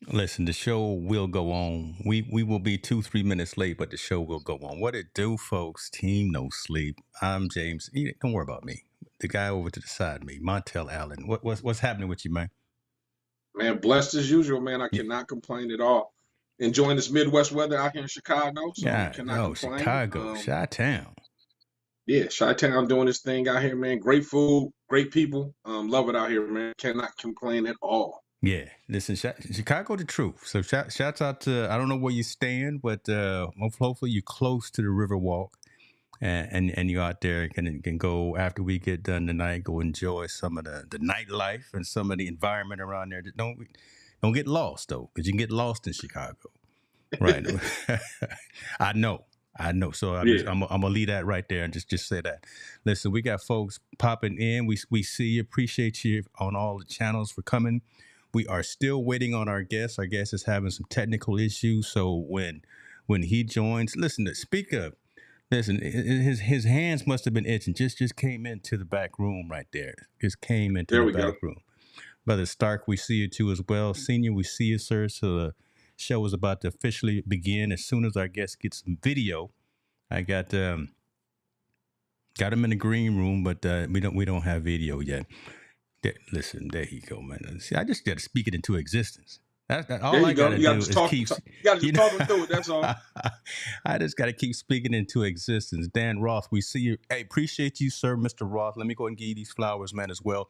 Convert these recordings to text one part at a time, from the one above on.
Listen, the show will go on. We will be 2-3 minutes late, but the show will go on. What it do, folks? Team No Sleep. I'm James. Don't worry about me. The guy over to the side of me, Montel Allen. What's happening with you, man? Man, blessed as usual, man. I Yeah, cannot complain at all. Enjoying this Midwest weather out here in Chicago, so yeah. cannot Oh, complain. Chicago, Chi-Town. Yeah, Chi-Town doing this thing out here, man. Great food, great people. Love it out here, man. Cannot complain at all. Yeah, listen, Chicago, the truth. So shouts out to, I don't know where you stand, but hopefully you're close to the Riverwalk, and you out there can go after we get done tonight. Go enjoy some of the nightlife and some of the environment around there. Don't get lost though, because you can get lost in Chicago. Right. I know. I know. So Yeah. I'm gonna leave that right there and just say that. Listen, we got folks popping in. We see you. Appreciate you on all the channels for coming. We are still waiting on our guest. Our guest is having some technical issues. So when he joins, listen, the speaker, listen, his hands must have been itching. Just came into the back room right there. Just came into There the we go. back room. Brother Stark, we see you too as well. Senior, we see you, sir. So the show is about to officially begin. As soon as our guest gets some video, I got him in the green room, but we don't have video yet. Listen, there you go, man. See, I just got to speak it into existence. There All you I got go. to You got do to just is talk. keep, You got to you just know, talk them through it. That's all. I just got to keep speaking into existence. Dan Roth, we see you. Hey, appreciate you, sir, Mr. Roth. Let me go ahead and give you these flowers, man, as well.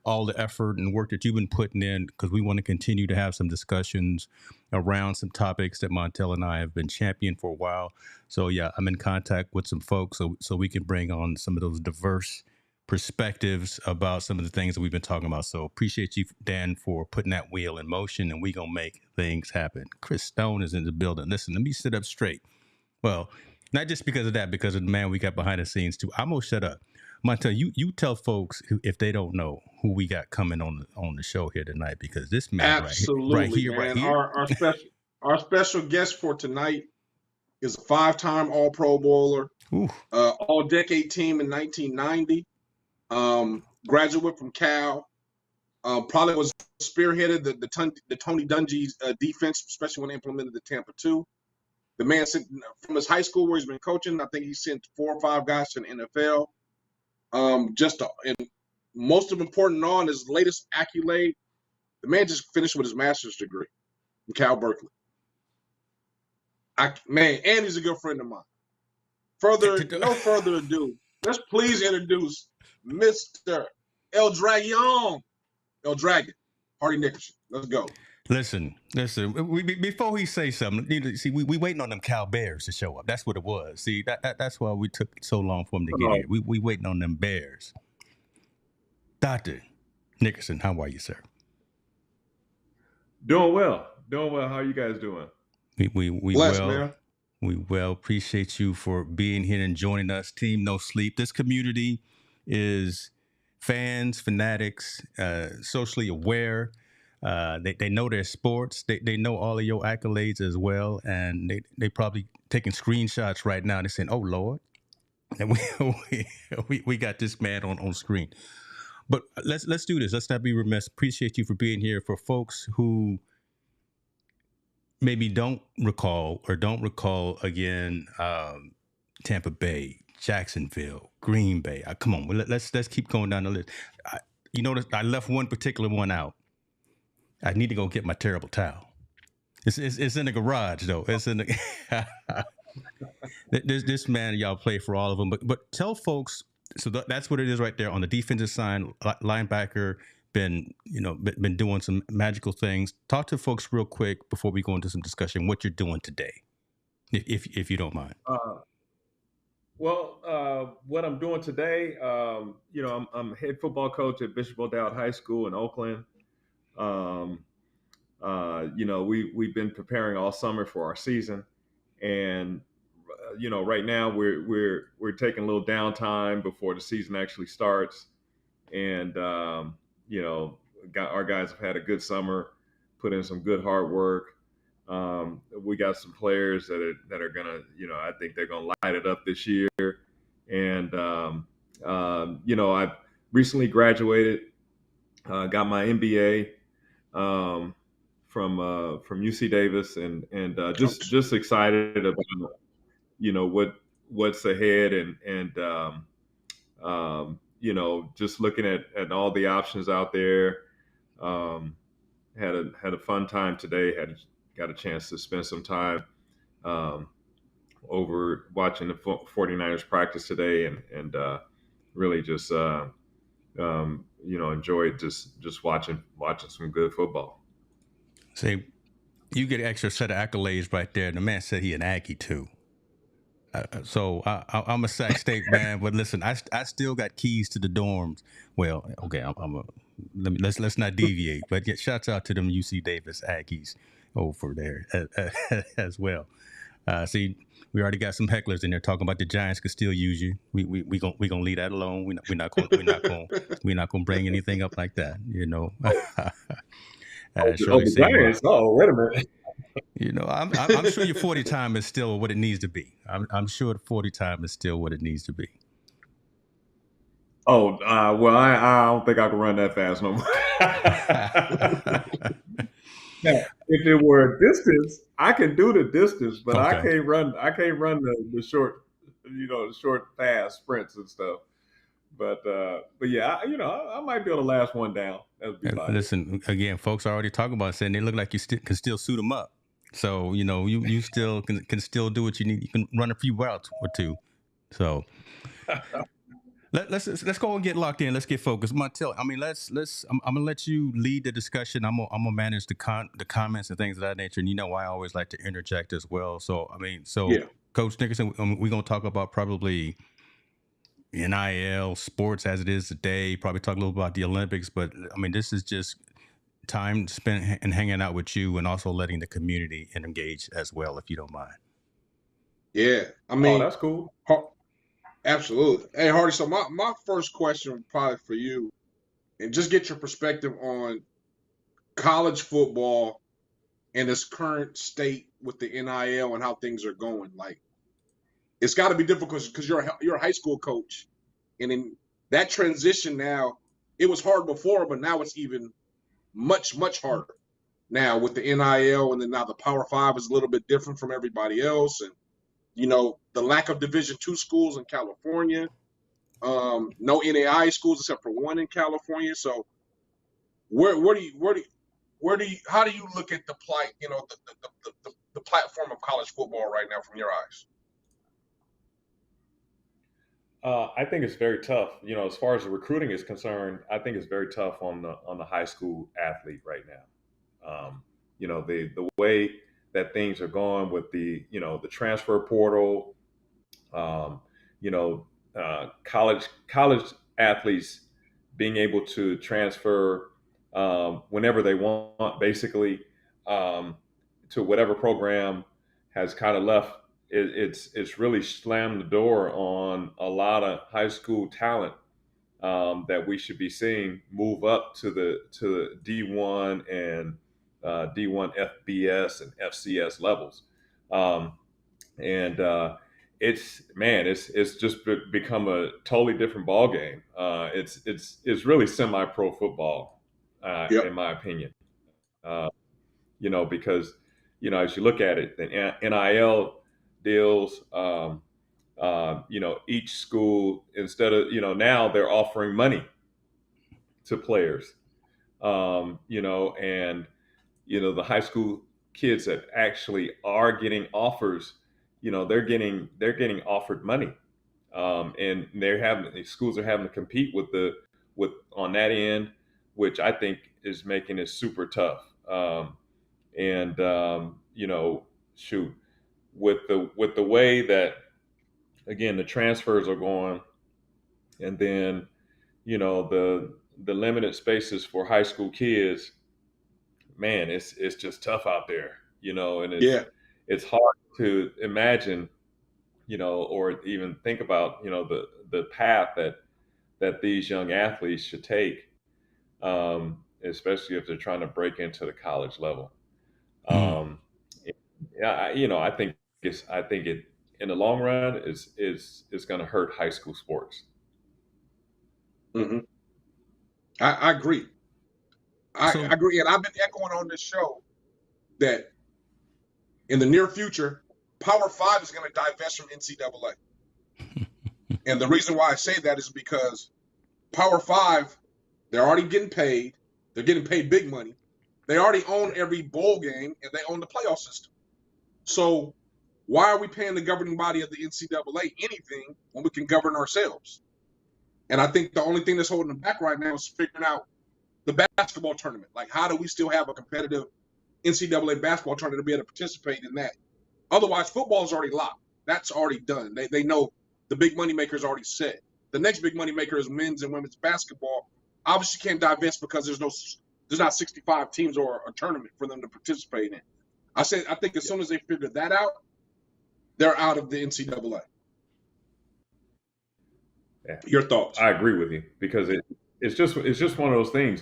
All the effort and work that you've been putting in, because we want to continue to have some discussions around some topics that Montel and I have been championing for a while. So yeah, I'm in contact with some folks so we can bring on some of those diverse perspectives about some of the things that we've been talking about. So appreciate you, Dan, for putting that wheel in motion, and we gonna make things happen. Chris Stone is in the building. Listen, let me sit up straight. Well, not just because of that, because of the man we got behind the scenes too. I'm gonna shut up. Montel, you tell folks if they don't know who we got coming on the show here tonight, because this man Absolutely, right man. here. Our special guest for tonight is a 5-time All Pro Bowler, Ooh, All Decade Team in 1990. Graduate from Cal. Probably was spearheaded the Tony Dungy's defense, especially when they implemented the Tampa 2. The man sent from his high school where he's been coaching. I think he sent 4 or 5 guys to the NFL. And most of important on his latest accolade, the man just finished with his master's degree from Cal Berkeley. And he's a good friend of mine. No further ado, let's please introduce Mr. El Dragon, Hardy Nickerson. Let's go. listen. Before he say something, see, we waiting on them Cal Bears to show up. That's what it was. See, that's why we took so long for them to get here. We waiting on them Bears. Dr. Nickerson, how are you, sir? Doing well. How are you guys doing? We Bless, well. Man. We well appreciate you for being here and joining us. Team No Sleep. This community is fans, fanatics, socially aware. They know their sports. They know all of your accolades as well, and they probably taking screenshots right now. They're saying, "Oh Lord," and we got this man on screen. But let's do this. Let's not be remiss. Appreciate you for being here. For folks who maybe don't recall again, Tampa Bay, Jacksonville, Green Bay. Come on, let's keep going down the list. You notice I left one particular one out. I need to go get my terrible towel. It's in the garage though. It's in the this man, y'all play for all of them. But tell folks. So that's what it is right there on the defensive side. Linebacker been doing some magical things. Talk to folks real quick before we go into some discussion. What you're doing today, if you don't mind. What I'm doing today, I'm head football coach at Bishop O'Dowd High School in Oakland. We've been preparing all summer for our season, and right now we're taking a little downtime before the season actually starts, and our guys have had a good summer, put in some good hard work. We got some players that are gonna, I think they're gonna light it up this year. And I've recently graduated, got my MBA UC Davis, and just excited about what's ahead, and just looking at all the options out there. Had a fun time today. Got a chance to spend some time over watching the 49ers practice today, and really just enjoyed just watching some good football. See, you get an extra set of accolades right there. The man said he an Aggie too. So I'm a Sac State man, but listen, I still got keys to the dorms. Well, okay, let's not deviate. But yeah, shouts out to them UC Davis Aggies over there as well. See, we already got some hecklers in there talking about the Giants could still use you. We gonna leave that alone. We're not gonna bring anything up like that. The Giants. Oh, wait a minute. I'm sure your 40 time is still what it needs to be. I'm sure the 40 time is still what it needs to be. Oh, well, I don't think I can run that fast no more. Now, if it were a distance, I can do the distance, but okay. I can't run the short, the short fast sprints and stuff. But yeah, I might be able to last one down. Listen, again, folks are already talking about saying they look like you can still suit them up. So, you still can still do what you need. You can run a few routes or two. So let's go and get locked in. Let's get focused. Montel, I'm gonna let you lead the discussion. I'm gonna manage the comments and things of that nature. And I always like to interject as well. So yeah. Coach Nickerson, we're gonna talk about probably NIL sports as it is today. Probably talk a little about the Olympics, but this is just time spent and hanging out with you, and also letting the community engage as well, if you don't mind. Yeah, that's cool. Absolutely. Hey, Hardy. So my first question probably for you, and just get your perspective on college football and its current state with the NIL and how things are going. Like, it's got to be difficult because you're a high school coach, and in that transition now, it was hard before, but now it's even much harder now with the NIL, and then now the Power 5 is a little bit different from everybody else, and the lack of Division II schools in California, no NAIA schools except for one in California. So how do you look at the plight, the platform of college football right now from your eyes? I think it's very tough. As far as the recruiting is concerned, I think it's very tough on the high school athlete right now. The way that things are going with the transfer portal, college athletes being able to transfer whenever they want, basically, to whatever program has kind of left. It's really slammed the door on a lot of high school talent that we should be seeing move up to the D1 and D1 FBS and FCS levels, it's just become a totally different ball game. It's really semi-pro football, in my opinion. Because as you look at it, the NIL deals, each school, instead of now they're offering money to players, and the high school kids that actually are getting offers, they're getting offered money, and these schools are having to compete with on that end, which I think is making it super tough. With the way that, again, the transfers are going, and then the limited spaces for high school kids, man, it's just tough out there, and it's hard to imagine, or even think about, the path that these young athletes should take, especially if they're trying to break into the college level. I think it in the long run is going to hurt high school sports. Mm-hmm. I agree. I agree, and I've been echoing on this show that in the near future, Power 5 is going to divest from NCAA. And the reason why I say that is because Power 5, they're already getting paid. They're getting paid big money. They already own every bowl game, and they own the playoff system. So why are we paying the governing body of the NCAA anything when we can govern ourselves? And I think the only thing that's holding them back right now is figuring out the basketball tournament. Like, how do we still have a competitive NCAA basketball tournament to be able to participate in that? Otherwise, football is already locked. That's already done. They know the big money maker is already set. The next big money maker is men's and women's basketball. Obviously, can't divest because there's not 65 teams or a tournament for them to participate in. I think as soon as they figure that out, they're out of the NCAA. Yeah. Your thoughts? I agree with you because it's just one of those things,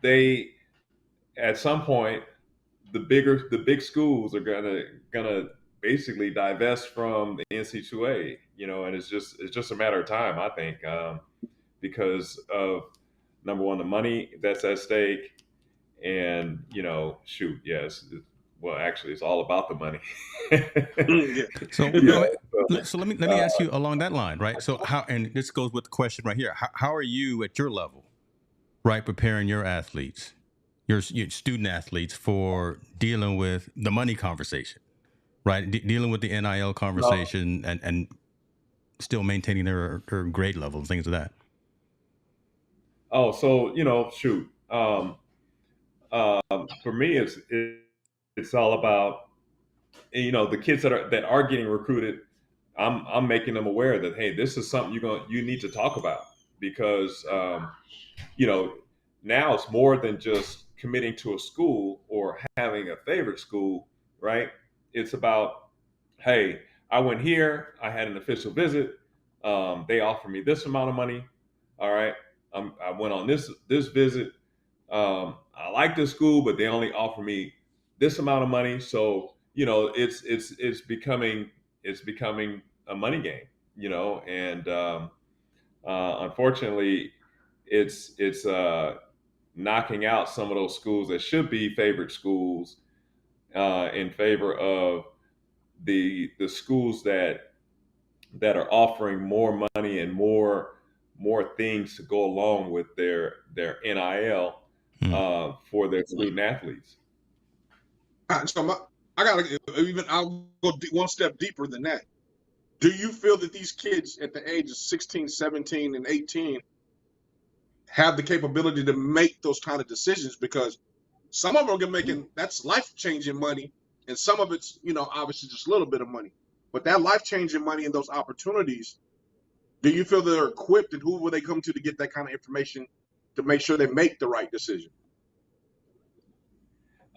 they at some point the big schools are gonna basically divest from the NCAA, and it's just a matter of time, I think, because of number one, the money that's at stake, and well, actually, it's all about the money. So let me ask you along that line, right? So and this goes with the question right here. How are you at your level, right, preparing your athletes, your student athletes for dealing with the money conversation, right? Dealing with the NIL conversation and still maintaining their grade level and things of that. Oh, so for me, it's all about the kids that are getting recruited. I'm making them aware that, hey, this is something you need to talk about, because now it's more than just committing to a school or having a favorite school, right? It's about, hey, I went here, I had an official visit, they offered me this amount of money, all right, I went on this visit, I like this school, but they only offer me this amount of money, so it's becoming a money game, and unfortunately, it's knocking out some of those schools that should be favorite schools in favor of the schools that are offering more money and more things to go along with their NIL for their student athletes. So I'll go one step deeper than that. Do you feel that these kids at the age of 16, 17, and 18 have the capability to make those kind of decisions? Because some of them are making, that's life-changing money, and some of it's, obviously just a little bit of money. But that life-changing money and those opportunities, do you feel they're equipped, and who will they come to get that kind of information to make sure they make the right decision?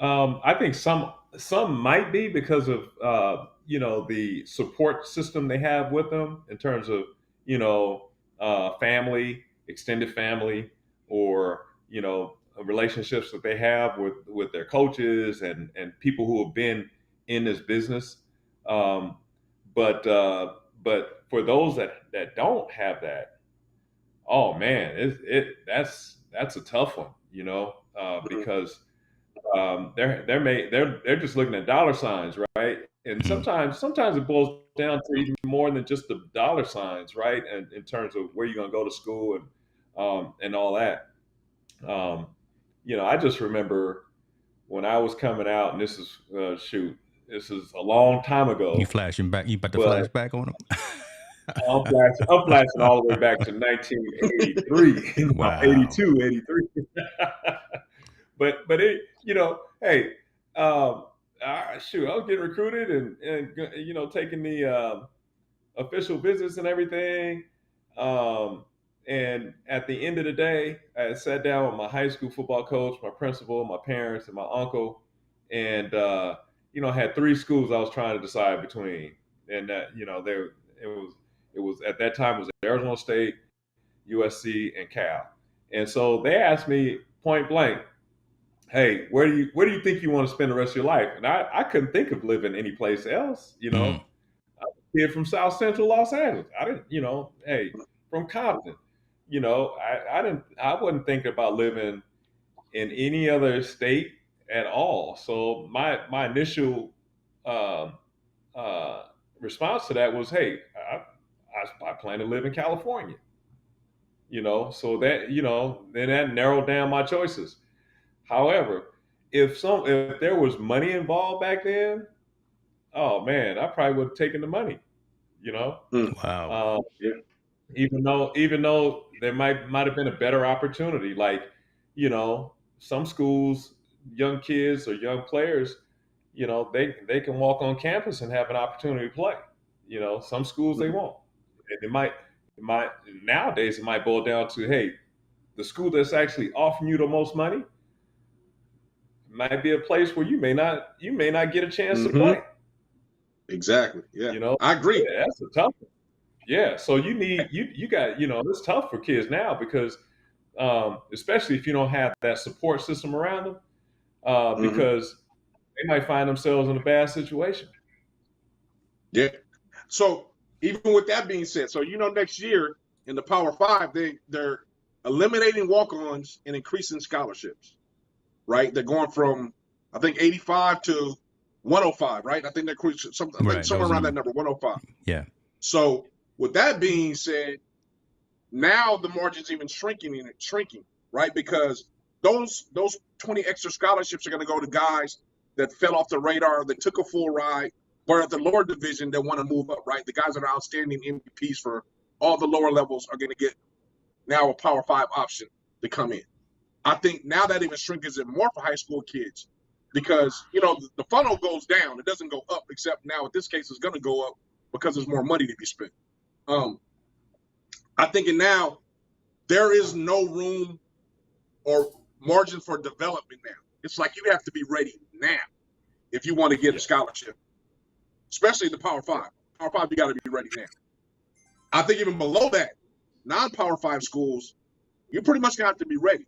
I think some might be because of the support system they have with them in terms of family, extended family, or relationships that they have with their coaches and people who have been in this business. But for those that don't have that, oh man, that's a tough one, because they're just looking at dollar signs, right? And sometimes it boils down to even more than just the dollar signs, right? And in terms of where you're gonna go to school and all that. I just remember when I was coming out, and this is this is a long time ago. You flashing back? You about to flash back on them? I'm flashing all the way back to 1983, wow. 82, 83. But it, hey, I was getting recruited and taking the official visits and everything. And at the end of the day, I sat down with my high school football coach, my principal, my parents, and my uncle, and I had three schools I was trying to decide between, and it was at that time it was Arizona State, USC, and Cal, and so they asked me point blank, hey, where do you think you want to spend the rest of your life? And I couldn't think of living any place else, I'm a kid from South Central Los Angeles. I didn't, hey, from Compton, I wasn't thinking about living, in any other state at all. So my initial response to that was, hey, I plan to live in California. So that then that narrowed down my choices. However, if there was money involved back then, oh man, I probably would have taken the money. Wow. Yeah. Even though there might have been a better opportunity, like some schools, young kids or young players, they can walk on campus and have an opportunity to play. Some schools they won't. It might nowadays it might boil down to, hey, the school that's actually offering you the most money might be a place where you may not get a chance to play. Exactly. Yeah. I agree. Yeah, that's a tough one. Yeah, so you got it's tough for kids now because especially if you don't have that support system around them, because they might find themselves in a bad situation. Yeah. So even with that being said, so next year in the Power Five, they're eliminating walk-ons and increasing scholarships, right? They're going from, I think, 85 to 105, right? I think they're somewhere around that number, 105. Yeah. So with that being said, now the margin's even shrinking, right? Because those 20 extra scholarships are going to go to guys that fell off the radar, that took a full ride, but at the lower division that want to move up, right? The guys that are outstanding MVPs for all the lower levels are going to get now a Power 5 option to come in. I think now that even shrinks it more for high school kids because, the funnel goes down. It doesn't go up, except now in this case it's going to go up because there's more money to be spent. I think now there is no room or margin for development now. It's like you have to be ready now if you want to get a scholarship, especially the Power 5. Power 5, you got to be ready now. I think even below that, non-Power 5 schools, you're pretty much going to have to be ready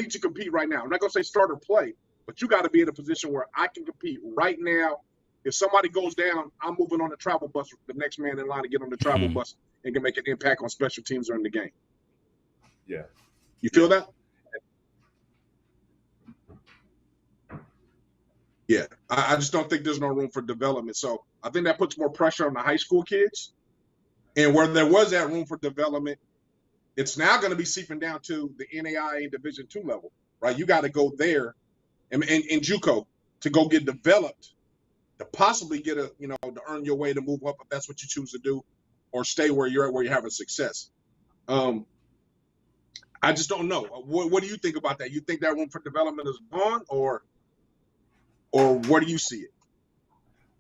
to compete right now. I'm not going to say start or play, but you got to be in a position where I can compete right now. If somebody goes down, I'm moving on the travel bus, the next man in line to get on the travel bus and can make an impact on special teams during the game. Yeah. You feel that? Yeah. I just don't think there's no room for development. So I think that puts more pressure on the high school kids. And where there was that room for development, it's now going to be seeping down to the NAIA Division II level, right? You got to go there and JUCO to go get developed to possibly get to earn your way to move up if that's what you choose to do, or stay where you're having success. I just don't know. What do you think about that? You think that room for development is gone, or where do you see it?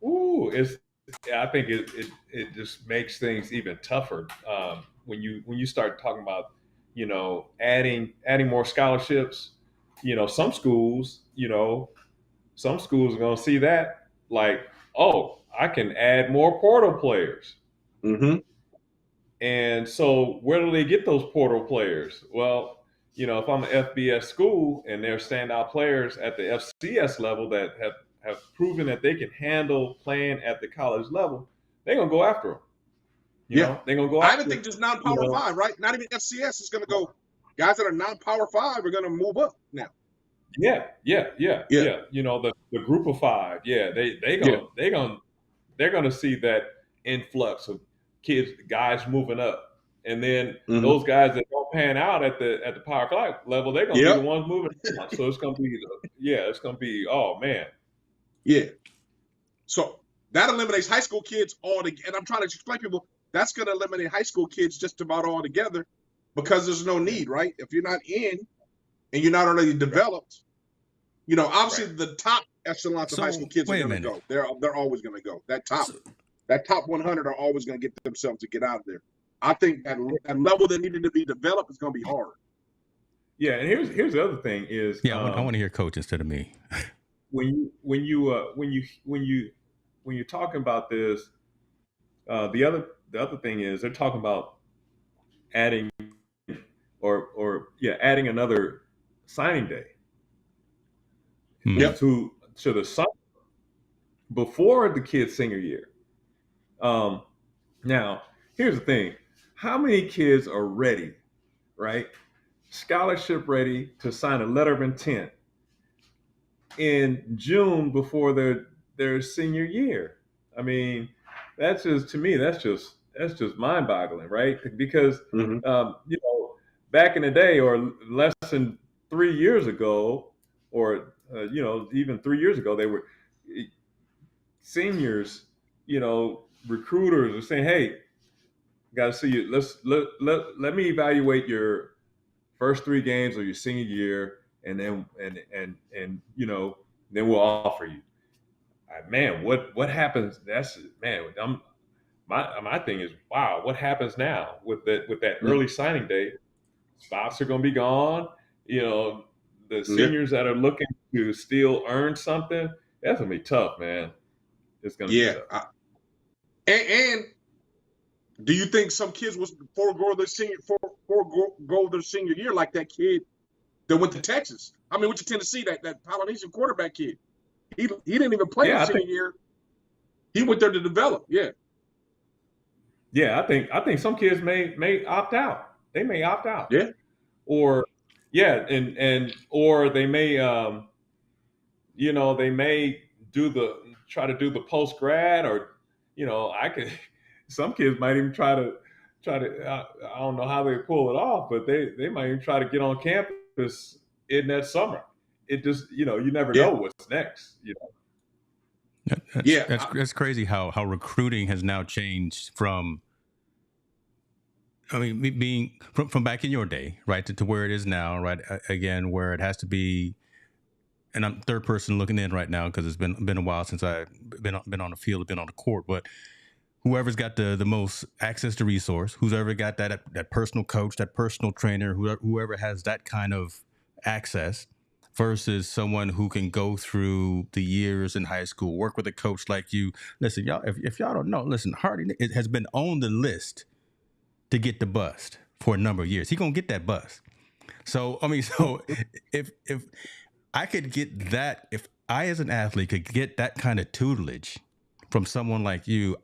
Ooh, I think it just makes things even tougher when you start talking about adding more scholarships. Some schools are going to see that like, oh, I can add more portal players. And so where do they get those portal players? Well, if I'm an FBS school and they're standout players at the FCS level that have proven that they can handle playing at the college level, they're going to go after them. They're going to go after I even think just non-Power 5, right? Not even FCS is going to go. Guys that are non-Power 5 are going to move up now. Yeah. The group of 5, they're going to see that influx of kids, guys moving up, and then those guys that don't pan out at the Power 5 level, they're going to be the ones moving down. So it's going to be oh man. Yeah. So that eliminates high school kids altogether. And I'm trying to explain to people that's going to eliminate high school kids just about altogether because there's no need, right? If you're not in and you're not already developed, obviously the top echelons of high school kids are going to go. They're always going to go. That top 100 are always going to get themselves to get out of there. I think that level that needed to be developed is going to be hard. Yeah, and here's the other thing is I want to hear coach instead of me. when you're talking about this, the other thing is they're talking about adding adding another signing day to the summer before the kid's senior year. Now, here's the thing: how many kids are ready, right, scholarship ready to sign a letter of intent in June before their senior year. I mean, that's just, to me, that's just mind boggling, right? Because Mm-hmm. back in the day, or less than 3 years ago, or even 3 years ago, they were seniors. Recruiters are saying, "Hey, got to see you. Let me evaluate your first 3 games of your senior year, and then then we'll offer you." Man, what happens? My thing is, wow, what happens now with that early signing date? Spots are going to be gone. The Yeah. seniors that are looking to still earn something, that's going to be tough, man. It's going to be tough. And do you think some kids was forego their senior year, like that kid that went to Texas? I mean, went to Tennessee, that Polynesian quarterback kid. He didn't even play his senior year. He went there to develop. Yeah. Yeah, I think some kids may opt out. They may opt out. Yeah. Or or they may they may try to do the post grad, or some kids might even try to I don't know how they pull it off, but they might even try to get on campus in that summer. It just, you never know what's next. That's crazy how recruiting has now changed from, I mean, being from back in your day, right, to where it is now, right? Again, where it has to be, and I'm third person looking in right now because it's been a while since I've been on the field, been on the court, but whoever's got the most access to resource, who's ever got that personal coach, that personal trainer, whoever has that kind of access, versus someone who can go through the years in high school, work with a coach like you. Listen, y'all, if y'all don't know, listen, Hardy, it has been on the list to get the bust for a number of years. He gonna get that bust. So I mean, if I could get that, if I as an athlete could get that kind of tutelage from someone like you,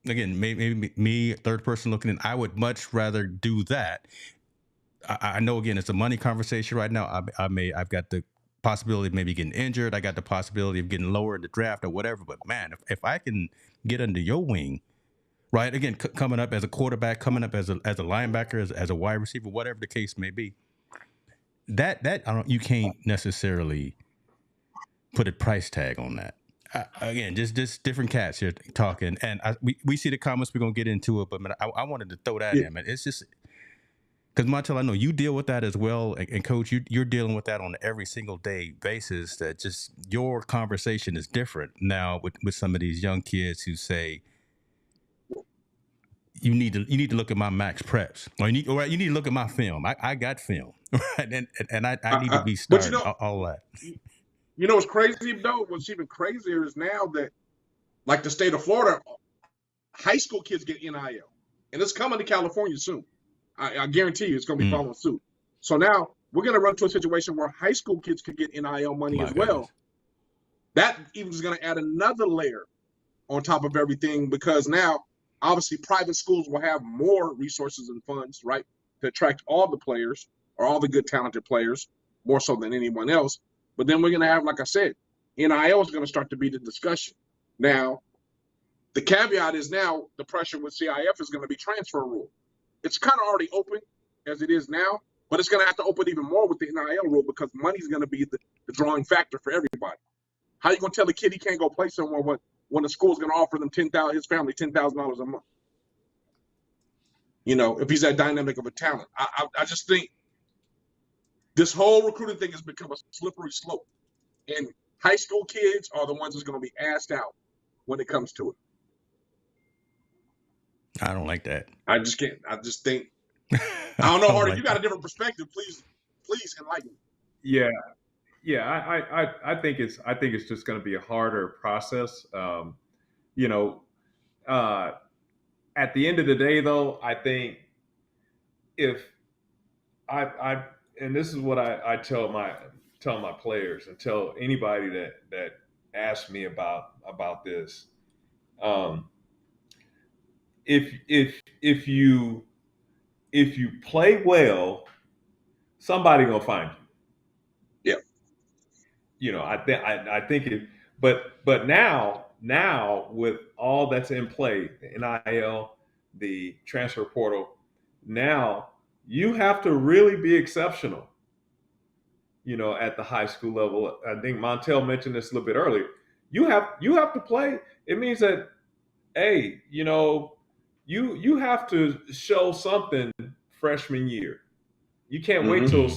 maybe me, third person looking in, I would much rather do that. I know, again, it's a money conversation right now. I've got the possibility of maybe getting injured. I got the possibility of getting lower in the draft or whatever. But man, if I can get under your wing, right? Again, coming up as a quarterback, coming up as a linebacker, as a wide receiver, whatever the case may be, that you can't necessarily put a price tag on that. Again, just different cats here talking, and we see the comments. We're gonna get into it, but man, I wanted to throw that in, man. It's just because, Montel, I know you deal with that as well, and Coach, you're dealing with that on an every single day basis. That just your conversation is different now with some of these young kids who say, you need to look at my max preps, or you need to look at my film. I got film, right? And I need to be starting all that. You know what's crazy though? What's even crazier is now that, like the state of Florida, high school kids get NIL, and it's coming to California soon. I guarantee you, it's going to be following suit. So now we're going to run to a situation where high school kids could get NIL money as well. That even is going to add another layer on top of everything, because now obviously private schools will have more resources and funds, right, to attract all the players, or all the good talented players, more so than anyone else. But then we're going to have, like I said, NIL is going to start to be the discussion. Now, the caveat is now the pressure with CIF is going to be transfer rule. It's kind of already open as it is now, but it's going to have to open even more with the NIL rule, because money's going to be the drawing factor for everybody. How you going to tell a kid he can't go play somewhere when the school's going to offer them his family $10,000 a month? If he's that dynamic of a talent. I just think this whole recruiting thing has become a slippery slope, and high school kids are the ones that's going to be asked out when it comes to it. I don't like that. I just can't. I just think, I don't know, Hardy, you got a different perspective. Please enlighten me. Yeah. I think it's just going to be a harder process. At the end of the day, though, I think if and this is what I tell my players, and tell anybody that asks me about this. If you play well somebody gonna find you. Yeah. You know, I think it, but now with all that's in play, the NIL, the transfer portal, now you have to really be exceptional. You know, at the high school level, I think Montel mentioned this a little bit earlier. You have to play. It means that, hey, you know, you have to show something freshman year. You can't wait till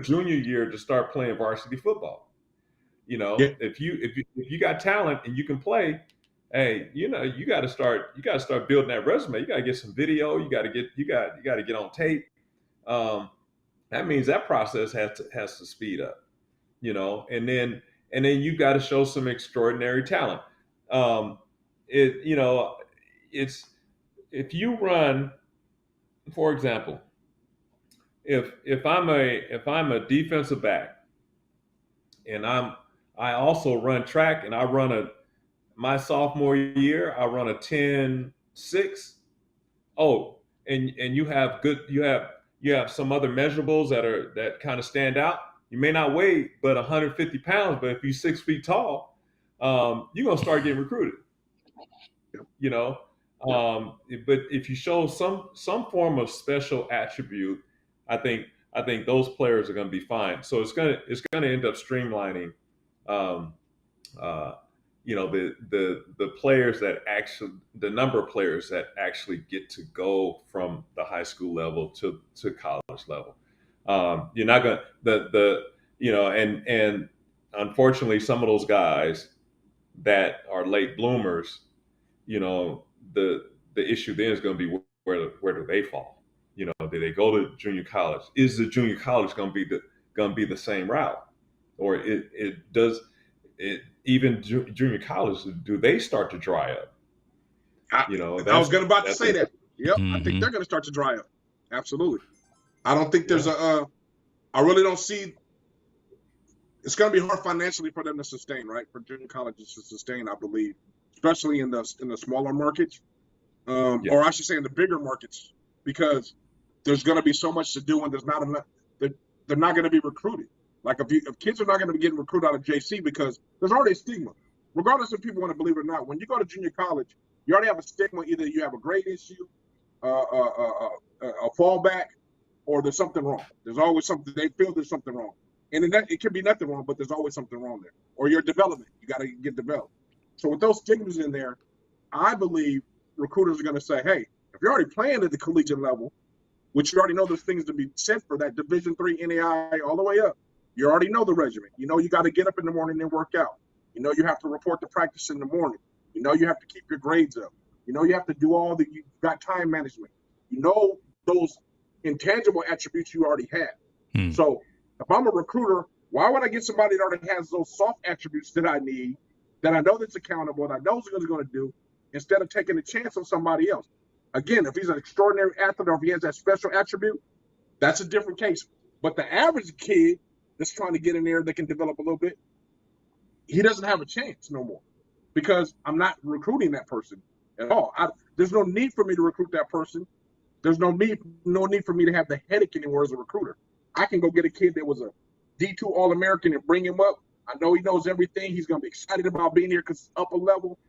junior year to start playing varsity football. You Yeah. know, if you got talent and you can play, hey, you know, you got to start building that resume. You got to get some video. You got to get on tape. That means that process has to speed up. You know, and then you got to show some extraordinary talent. You know, it's if you run, for example, if I'm a defensive back and I also run track and I run my sophomore year, I run a 10.6. Oh, and you have some other measurables that kind of stand out. You may not weigh but 150 pounds, but if you're 6 feet tall, you're gonna start getting recruited. You know, but if you show some form of special attribute, I think those players are going to be fine. So it's going to end up streamlining, you know, the players that actually, the number of players that actually get to go from the high school level to college level. You're not going to you know, and unfortunately, some of those guys that are late bloomers, you know, the issue then is going to be where do they fall? You know, do they go to junior college? Is the junior college going to be the same route, or even junior college, do they start to dry up? You know, I was about to say that. Yep, Mm-hmm. I think they're going to start to dry up. Absolutely. I don't think there's I really don't see. It's going to be hard financially for them to sustain, right? For junior colleges to sustain, I believe, especially in the smaller markets, or I should say in the bigger markets, because there's going to be so much to do and there's not enough. They're not going to be recruited. Like if kids are not going to be getting recruited out of JC, because there's already a stigma, regardless if people want to believe it or not. When you go to junior college, you already have a stigma. Either you have a grade issue, a fallback, or there's something wrong. There's always something. They feel there's something wrong. And it can be nothing wrong, but there's always something wrong there. Or your development, you got to get developed. So with those stigmas in there, I believe recruiters are going to say, hey, if you're already playing at the collegiate level, which you already know there's things to be said for that Division III NAIA all the way up, you already know the regimen. You know you got to get up in the morning and work out. You know you have to report to practice in the morning. You know you have to keep your grades up. You know you have to do you've got time management. You know those intangible attributes you already have. So if I'm a recruiter, why would I get somebody that already has those soft attributes that I need, that I know that's accountable, that I know is going to do, instead of taking a chance on somebody else? Again, if he's an extraordinary athlete or if he has that special attribute, that's a different case. But the average kid that's trying to get in there that can develop a little bit, he doesn't have a chance no more, because I'm not recruiting that person at all. There's no need for me to recruit that person. There's no need for me to have the headache anymore as a recruiter. I can go get a kid that was a D2 All-American and bring him up. I know he knows everything. He's going to be excited about being here because it's upper level.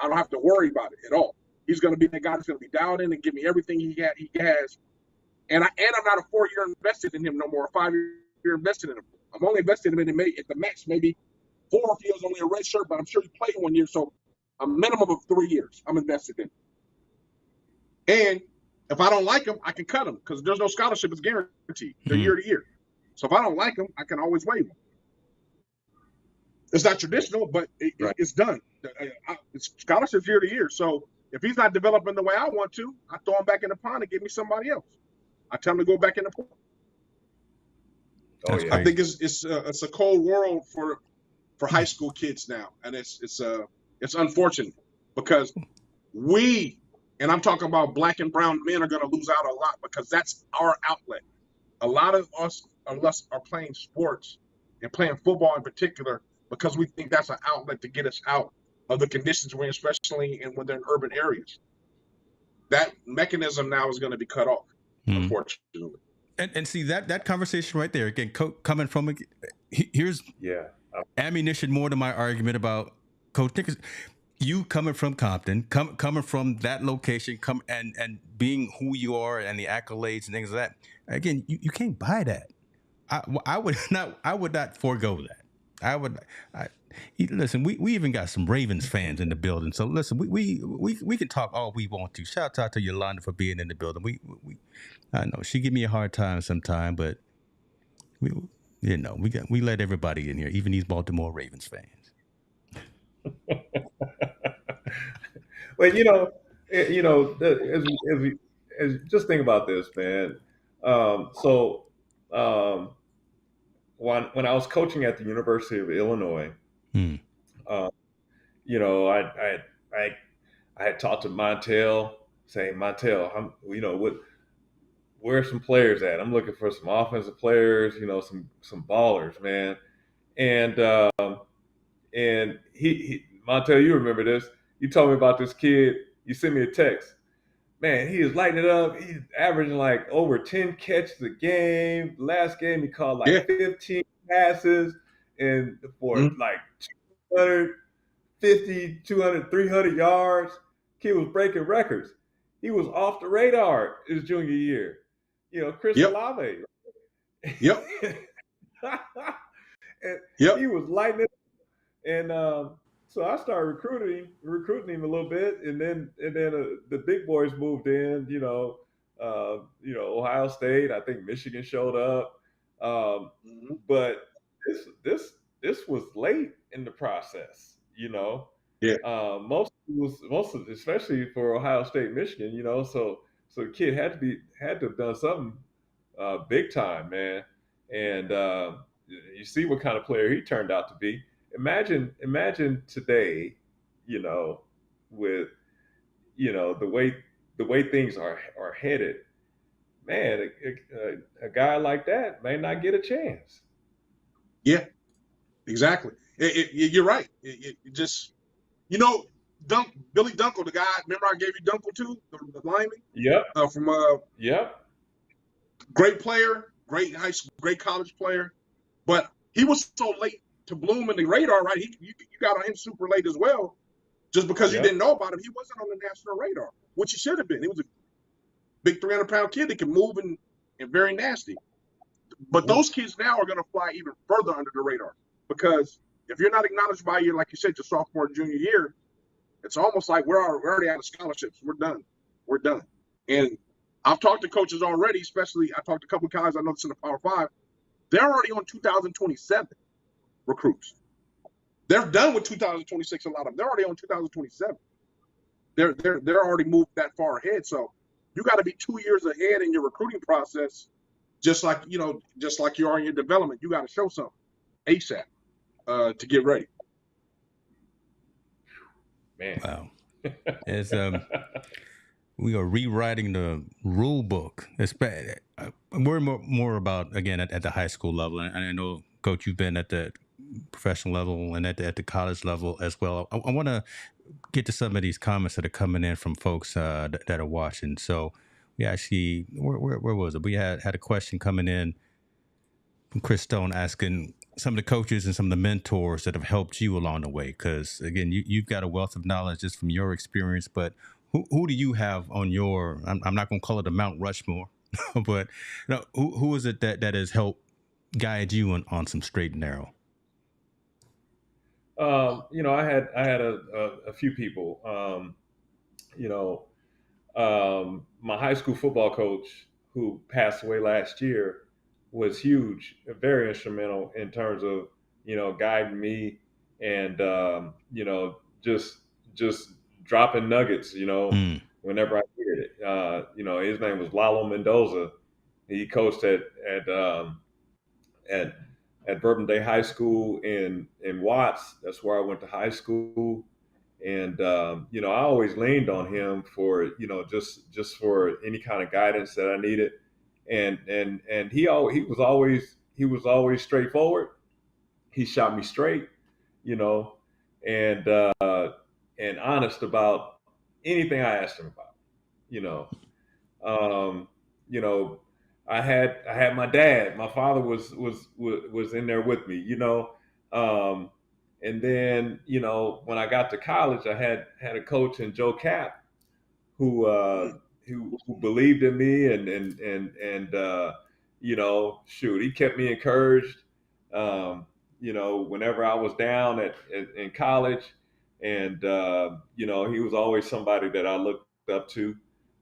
I don't have to worry about it at all. He's going to be the guy that's going to be dialed in and give me everything he has. And I'm not a 4-year invested in him no more, a 5-year invested in him. I'm only invested in him at the max, maybe 4 if he was only a red shirt, but I'm sure he played 1 year. So a minimum of 3 years I'm invested in. And if I don't like him, I can cut him, because there's no scholarship is guaranteed. They're year to year. So if I don't like him, I can always waive him. It's not traditional, but it's done. It's scholarships year to year. So if he's not developing the way I want to, I throw him back in the pond and give me somebody else. I tell him to go back in the pool. I think it's a cold world for high school kids now, and it's unfortunate, because and I'm talking about black and brown men, are going to lose out a lot, because that's our outlet. A lot of us are playing sports and playing football in particular because we think that's an outlet to get us out of the conditions we're in, especially when they're in urban areas. That mechanism now is going to be cut off, unfortunately. And see that conversation right there again, coming from here's ammunition more to my argument about Coach Nickerson. You coming from Compton, coming from that location, and being who you are and the accolades and things like that. Again, you can't buy that. I would not forego that. Listen. We even got some Ravens fans in the building. So listen, we can talk all we want to. Shout out to Yolanda for being in the building. I know she give me a hard time sometime, but we let everybody in here, even these Baltimore Ravens fans. Well, as just think about this, man. When I was coaching at the University of Illinois, I had talked to Montel, saying, Montel, where are some players at? I'm looking for some offensive players, some ballers, man. And he Montel, you remember this? You told me about this kid. You sent me a text. Man, he is lighting it up. He's averaging like over 10 catches a game. Last game, he caught like 15 passes and for like 250, 200, 300 yards. Kid was breaking records. He was off the radar his junior year. Chris Olave. Yep. And he was lighting it. And so I started recruiting him a little bit, and then the big boys moved in. Ohio State. I think Michigan showed up, but this was late in the process. Most of, especially for Ohio State, Michigan. So the kid had to have done something big time, man. And you see what kind of player he turned out to be. Imagine today, with the way things are headed, man, a guy like that may not get a chance. Yeah, exactly. You're right. It just, Billy Dunkel, the guy. Remember I gave you Dunkel too, the lineman. Yep. Yep. Great player, great high school, great college player, but he was so late to bloom in the radar, right? You got on him super late as well, just because you didn't know about him. He wasn't on the national radar, which he should have been. He was a big 300-pound kid that can move and very nasty. But those kids now are going to fly even further under the radar, because if you're not acknowledged by your, like you said, your sophomore and junior year, it's almost like we're already out of scholarships. We're done. And I've talked to coaches already, especially I talked to a couple of guys I know that's in the Power 5. They're already on 2027 recruits. They're done with 2026. A lot of them. They're already on 2027. They're already moved that far ahead. So you got to be 2 years ahead in your recruiting process, just like you are in your development. You got to show something ASAP to get ready. Man, wow. It's we are rewriting the rule book. It's we're more about, again, at the high school level, and I know, Coach, you've been at the professional level and at the college level as well. I want to get to some of these comments that are coming in from folks that are watching. So we actually, where was it? We had a question coming in from Chris Stone asking some of the coaches and some of the mentors that have helped you along the way. Because again, you've got a wealth of knowledge just from your experience, but who do you have on your, I'm not going to call it a Mount Rushmore, but who is it that has helped guide you on some straight and narrow? I had a few people. My high school football coach, who passed away last year, was huge, very instrumental in terms of guiding me and just dropping nuggets, whenever I needed it. His name was Lalo Mendoza. He coached at Bourbon Day High School in Watts. That's where I went to high school. And I always leaned on him for just for any kind of guidance that I needed. And he was always straightforward. He shot me straight, and honest about anything I asked him about. I had my dad. My father was in there with me, and then when I got to college, I had a coach in Joe Cap who who believed in me and shoot, he kept me encouraged. Whenever I was down in college, and he was always somebody that I looked up to.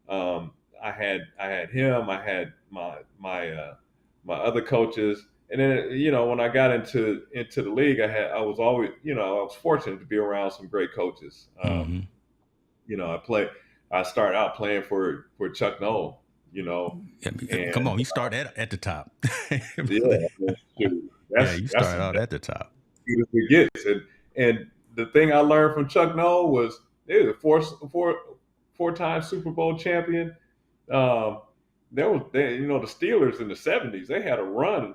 Um, I had him. I had my other coaches, and then when I got into the league, I was always I was fortunate to be around some great coaches. Mm-hmm. I started out playing for Chuck Noll, Come and on, you start at the top. shoot, Yeah, you that's start out at the top. good as it gets. And the thing I learned from Chuck Noll was he was a four-time Super Bowl champion. The Steelers in the '70s, they had a run.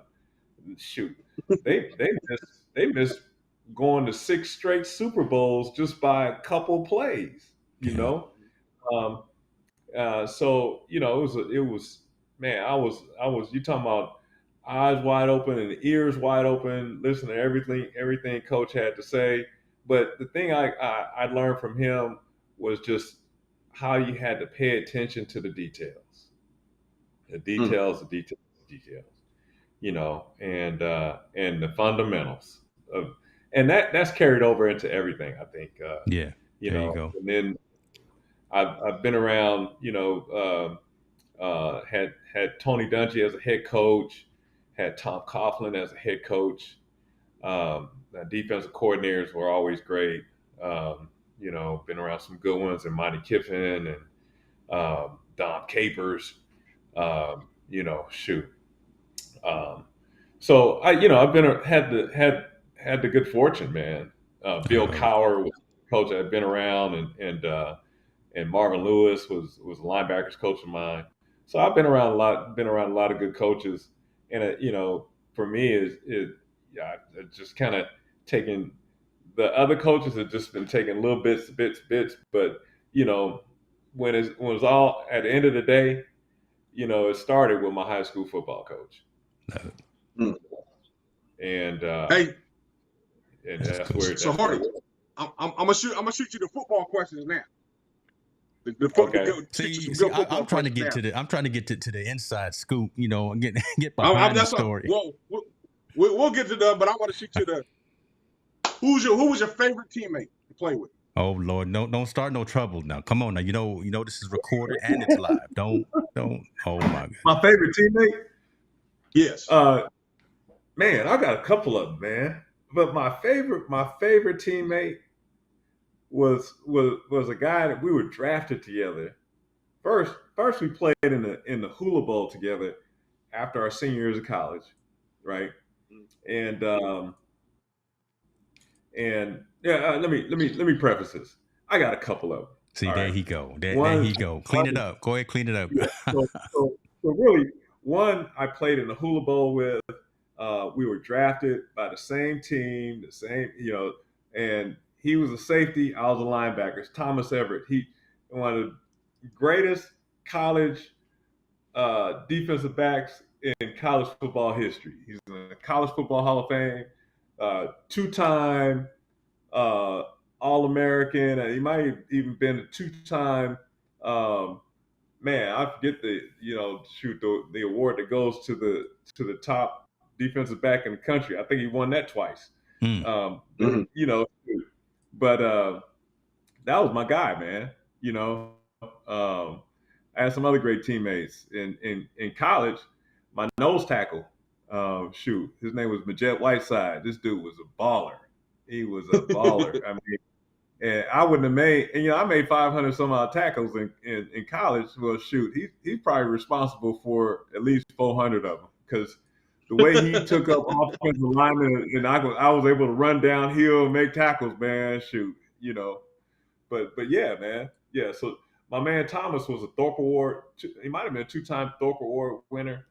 Shoot, they missed going to 6 straight Super Bowls just by a couple plays. Yeah. Um, so it was man, I was you talking about eyes wide open and ears wide open, listen to everything coach had to say. But the thing I learned from him was just how you had to pay attention to the details, the details, and the fundamentals of, and that's carried over into everything, I think. Yeah. There you go. And then I've been around, had Tony Dungy as a head coach, had Tom Coughlin as a head coach. The defensive coordinators were always great. Been around some good ones, and Monty Kiffin and Dom Capers. Shoot. So I've had the good fortune, man. Bill Cowher was a coach I've been around, and Marvin Lewis was a linebackers coach of mine. So I've been around a lot of good coaches, and for me it's just kind of taking the other coaches have just been taking little bits, but when it's all at the end of the day, it started with my high school football coach, and Hey, and that's where. so Hardy, I'm gonna shoot you the football questions now. Okay. I'm trying to get to the inside scoop. Get behind the story. We'll get to that, but I want to shoot you the. Who was your favorite teammate to play with? Oh Lord, no! Don't start no trouble now. Come on now. You know this is recorded and it's live. Don't. Oh my God. My favorite teammate. Yes. Man, I got a couple of them, man. But my favorite teammate was a guy that we were drafted together. First we played in the Hula Bowl together after our senior years of college, right? And let me preface this. I got a couple of them. See, there he go. There he go. Clean it up. Go ahead, clean it up. Yeah, so really, one I played in the Hula Bowl with. We were drafted by the same team, and he was a safety. I was a linebacker. Thomas Everett. He one of the greatest college defensive backs in college football history. He's in the College Football Hall of Fame, 2-time All-American. He might have even been a 2-time. I forget the award that goes to the top defensive back in the country. I think he won that twice. But that was my guy, man. I had some other great teammates in college. My nose tackle, his name was Majette Whiteside. This dude was a baller. He was a baller. I mean, and I wouldn't have made, I made 500 some odd tackles in college. Well, he's probably responsible for at least 400 of them, because the way he took up offensive linemen, and I was able to run downhill and make tackles, man. But yeah, man. Yeah, so my man Thomas was a Thorpe Award. He might have been a 2-time Thorpe Award winner.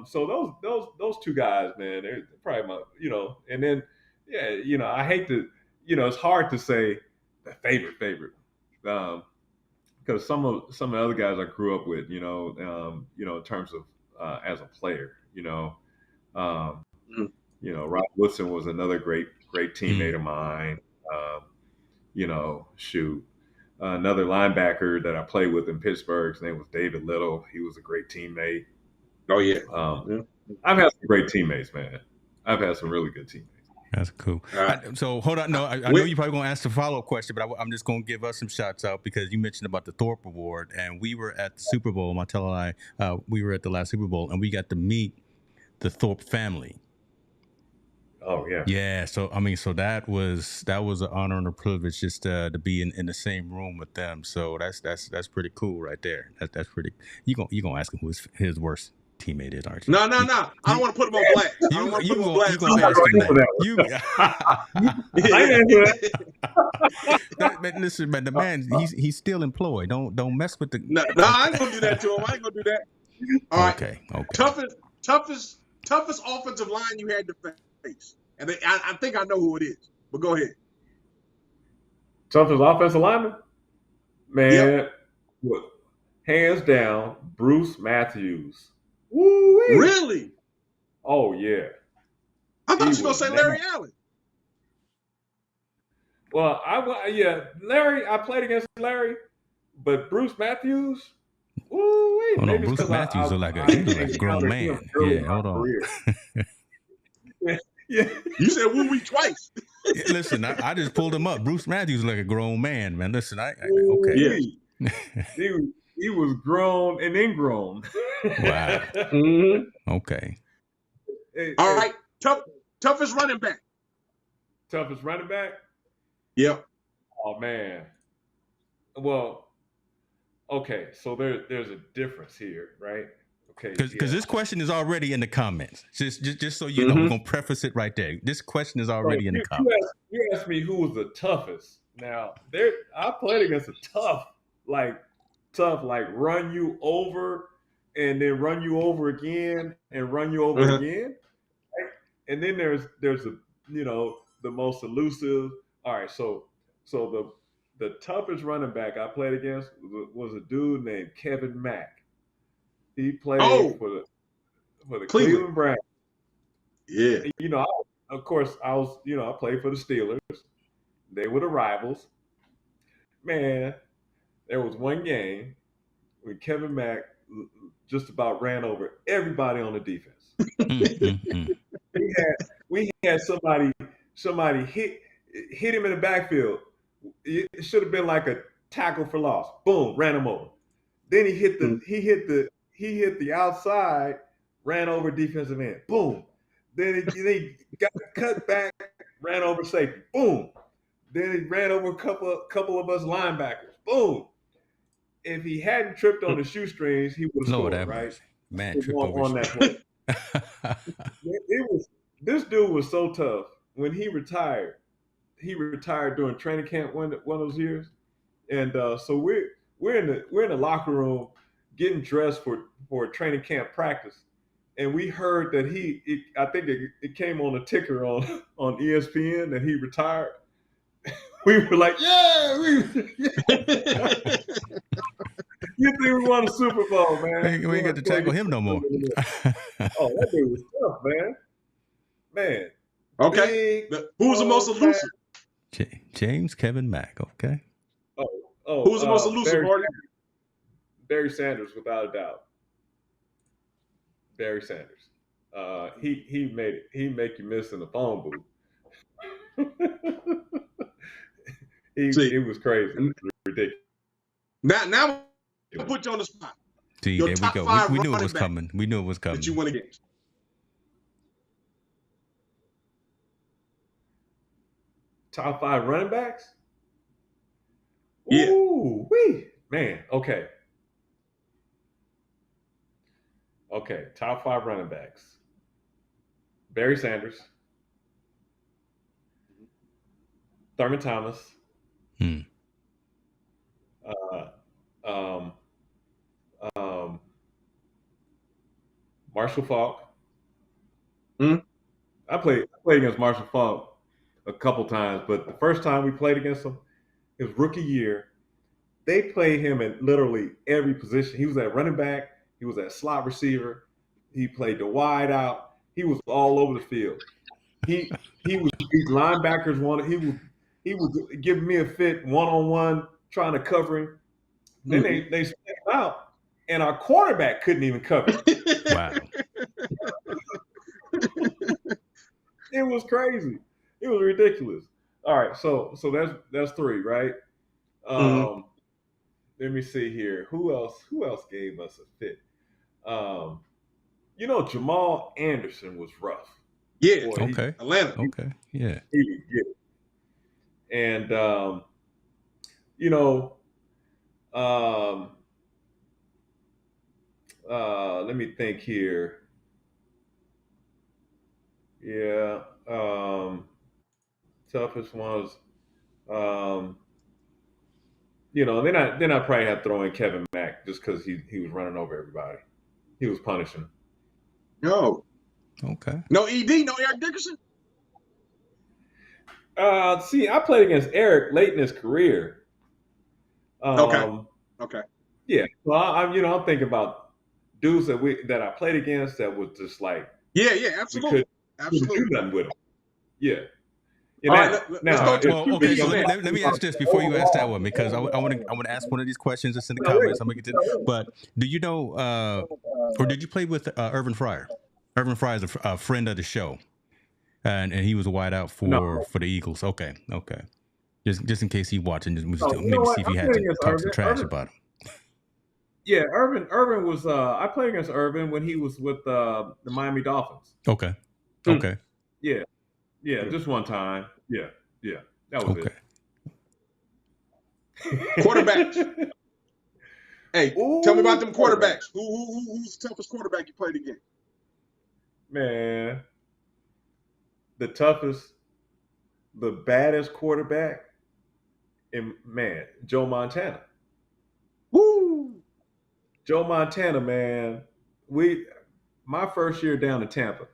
So those two guys, man, they're probably my, and then, I hate to, it's hard to say the favorite, because some of the other guys I grew up with, in terms of as a player. Um, Mm. Rob Woodson was another great teammate of mine. Shoot. Another linebacker that I played with in Pittsburgh, his name was David Little. He was a great teammate. Oh yeah. I've had some great teammates, man. I've had some really good teammates. That's cool. Right. So hold on. No, I know you're probably going to ask the follow-up question, but I'm just going to give us some shots out because you mentioned about the Thorpe Award, and we were at the Super Bowl. Martell and I, we were at the last Super Bowl, and we got to meet the Thorpe family. Oh yeah. Yeah. So that was an honor and a privilege just to be in the same room with them. So that's pretty cool right there. That's pretty. You gonna ask him who his worst teammate is, aren't you? No. I don't want to put him on blast. I don't want to put him on blast. You gonna ask him that. But listen, man, the man he's still employed. Don't mess with the. No, I ain't gonna do that to him. I ain't gonna do that. All right. Okay. Toughest offensive line you had to face, and I think I know who it is. But go ahead. Toughest offensive lineman, man. Yep. What? Hands down, Bruce Matthews. Woo-wee. Really? Oh yeah. I thought you were gonna say Larry Allen. Well, Larry. I played against Larry, but Bruce Matthews. Woo-wee. Oh, no, Bruce Matthews look like a grown man. Yeah, hold on. Yeah. You said woo-wee twice. Listen, I just pulled him up. Bruce Matthews like a grown man, man. Listen, okay. Yeah. He was grown and ingrown. Wow. Mm-hmm. Okay. All right. Toughest running back. Toughest running back? Yep. Oh man. Well, okay. So there's a difference here, right? Okay. Because this question is already in the comments. Just so you know, we're gonna preface it right there. This question is already in the comments. You asked me who was the toughest. Now I played against a tough, like run you over and then run you over again and run you over again. Right? And then there's a the most elusive. All right, so the toughest running back I played against was a dude named Kevin Mack. He played for the Cleveland Browns. Yeah. Of course, I played for the Steelers. They were the rivals. Man, there was one game when Kevin Mack just about ran over everybody on the defense. We had somebody hit him in the backfield. It should have been like a tackle for loss. Boom, ran him over. Then he hit the outside, ran over defensive end. Boom. Then he got cut back, ran over safety. Boom. Then he ran over a couple of us linebackers. Boom. If he hadn't tripped on the shoestrings, he would have scored, right? Man, tripped over on that play. This dude was so tough. When he retired during training camp one of those years, and so we're in the locker room getting dressed for training camp practice, and we heard that I think it came on a ticker on ESPN that he retired. We were like, yeah. You think we won a Super Bowl, man? We ain't got to tackle him no more. Oh, that dude was tough, man. Okay. Who was the most elusive? James Kevin Mack. Okay. Oh. Who was the most elusive, Hardy? Barry Sanders, without a doubt. Barry Sanders. He make you miss in the phone booth. It was crazy. It was ridiculous. Now I'll put you on the spot. See, there we go. We knew it was coming. We knew it was coming. That you went against. Top 5 running backs? Yeah. Ooh, man. Okay. Top 5 running backs. Barry Sanders. Thurman Thomas. Marshall Faulk. I played against Marshall Faulk a couple times, but the first time we played against him, his rookie year, they played him at literally every position. He was at running back, he was at slot receiver, He played the wide out. He was all over the field. He was these linebackers he was giving me a fit one-on-one, trying to cover him. Then they split him out, and our quarterback couldn't even cover him. Wow. It was crazy. It was ridiculous. All right, so that's 3, right? Let me see here. Who else gave us a fit? Jamal Anderson was rough. Yeah. Boy, Okay. Atlanta. Okay. Yeah. He was good. And let me think here. Yeah. Toughest ones. Then I probably have to throw in Kevin Mack just because he was running over everybody. He was punishing. No. Okay. No ED, no Eric Dickerson? See, I played against Eric late in his career. Okay. Yeah. So I'm thinking about dudes that I played against that was just like absolutely. Couldn't do nothing with them. Yeah. All right, let's go to okay. So let me ask this before you ask that one, because I want to ask one of these questions that's in the comments. I'm gonna get to. But do you know, or did you play with Irvin Fryer? Irvin Fryer is a friend of the show, and he was a wideout for the Eagles. Okay. Just in case he's watching, maybe see if he had to talk some trash about him. Yeah, Irvin was. I played against Irvin when he was with the Miami Dolphins. Okay. Yeah, just one time. Yeah, that was it. Quarterbacks. Hey, tell me about them quarterbacks. Who's the toughest quarterback you played against? Man, the toughest, the baddest quarterback, and man, Joe Montana. Woo! Joe Montana, man. My first year down in Tampa,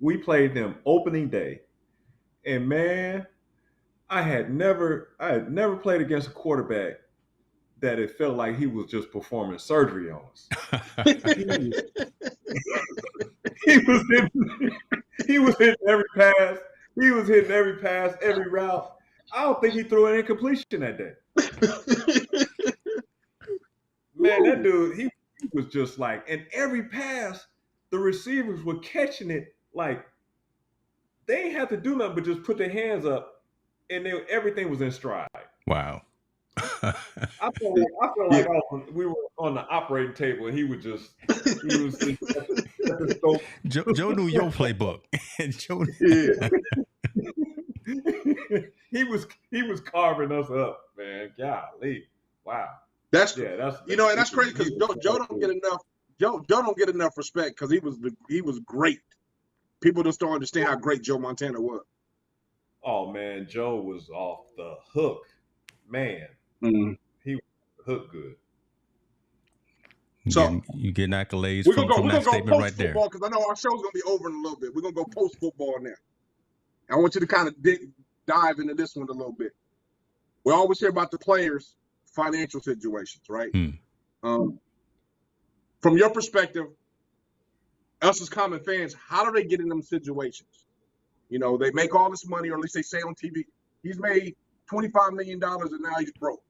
we played them opening day, and man, I had never played against a quarterback that it felt like he was just performing surgery on us. He was hitting every pass. He was hitting every pass, every route. I don't think he threw an incompletion that day. Man, that dude, he was just like, and every pass, the receivers were catching it like they ain't have to do nothing but just put their hands up, and everything was in stride. Wow. I feel like we were on the operating table, and he was Joe knew your playbook. Joe, he was carving us up, man. Golly, wow. That's crazy because Joe don't get enough. Joe don't get enough respect because he was great. People just don't understand how great Joe Montana was. Oh man, Joe was off the hook, man. Mm-hmm. He was hook good. So you get accolades from that statement right there. Because I know our show's gonna be over in a little bit. We're gonna go post football now. I want you to kind of dive into this one a little bit. We always hear about the players' financial situations, right? From your perspective, us as common fans, how do they get in them situations? They make all this money, or at least they say on TV, he's made $25 million and now he's broke.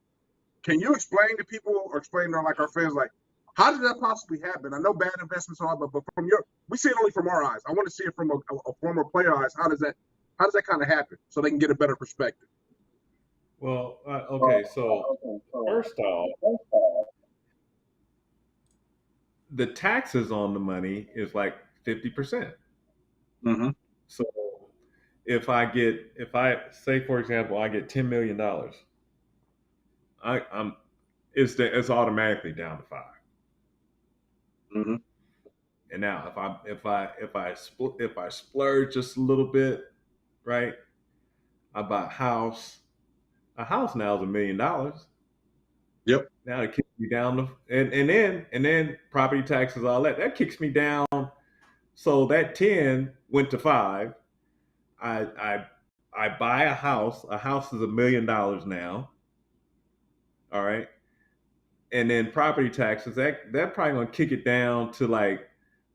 Can you explain to people or explain to our fans, like, how did that possibly happen? I know bad investments are, but we see it only from our eyes. I want to see it from a former player eyes. How does that kind of happen so they can get a better perspective? Well, okay. So first off, the taxes on the money is like 50%. Mm-hmm. So if I say, for example, I get $10 million, it's automatically down to 5. Mm-hmm. And now if I splurge just a little bit, right? I buy a house. A house now is $1 million. Yep. Now it kicks me down to, and then property taxes, all that kicks me down. So that 10 went to 5. I buy a house. A house is $1 million now. All right. And then property taxes, that probably gonna kick it down to like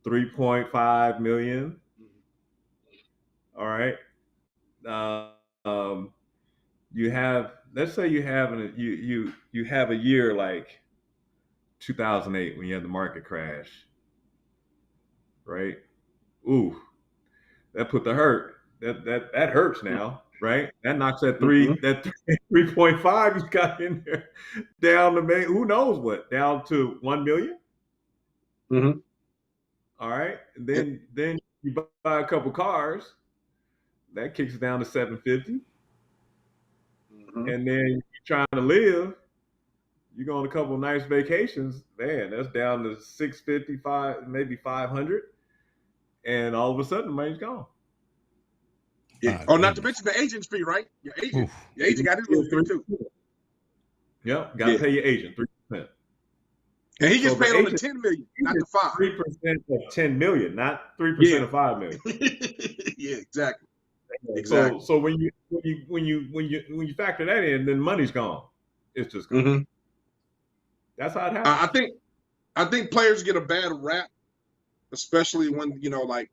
$3.5 million. All right. You have, let's say you have you have a year like 2008 when you had the market crash, right? Ooh, that put the hurt. That hurts now, right? That knocks that Mm-hmm. 3.5 you got in there down to maybe who knows what, down to 1 million. Mm-hmm. All right, and then you buy a couple cars, that kicks it down to 750, Mm-hmm. and then you're trying to live. You go on a couple of nice vacations, man, that's down to 655, maybe 500, and all of a sudden the money's gone. Yeah. My Oh, not to goodness. mention the agent's fee, right? Your agent. Oof. Your agent got his little fee too. Yep, got to Yeah. pay your agent 3%. And he gets So the paid on the agent 10 million, not the 5. 3% of 10 million, not 3% Yeah. of 5 million. Yeah, exactly. Exactly. So when you factor that in, then money's gone. It's just gone. Mm-hmm. That's how it happens. I think players get a bad rap, especially when, like,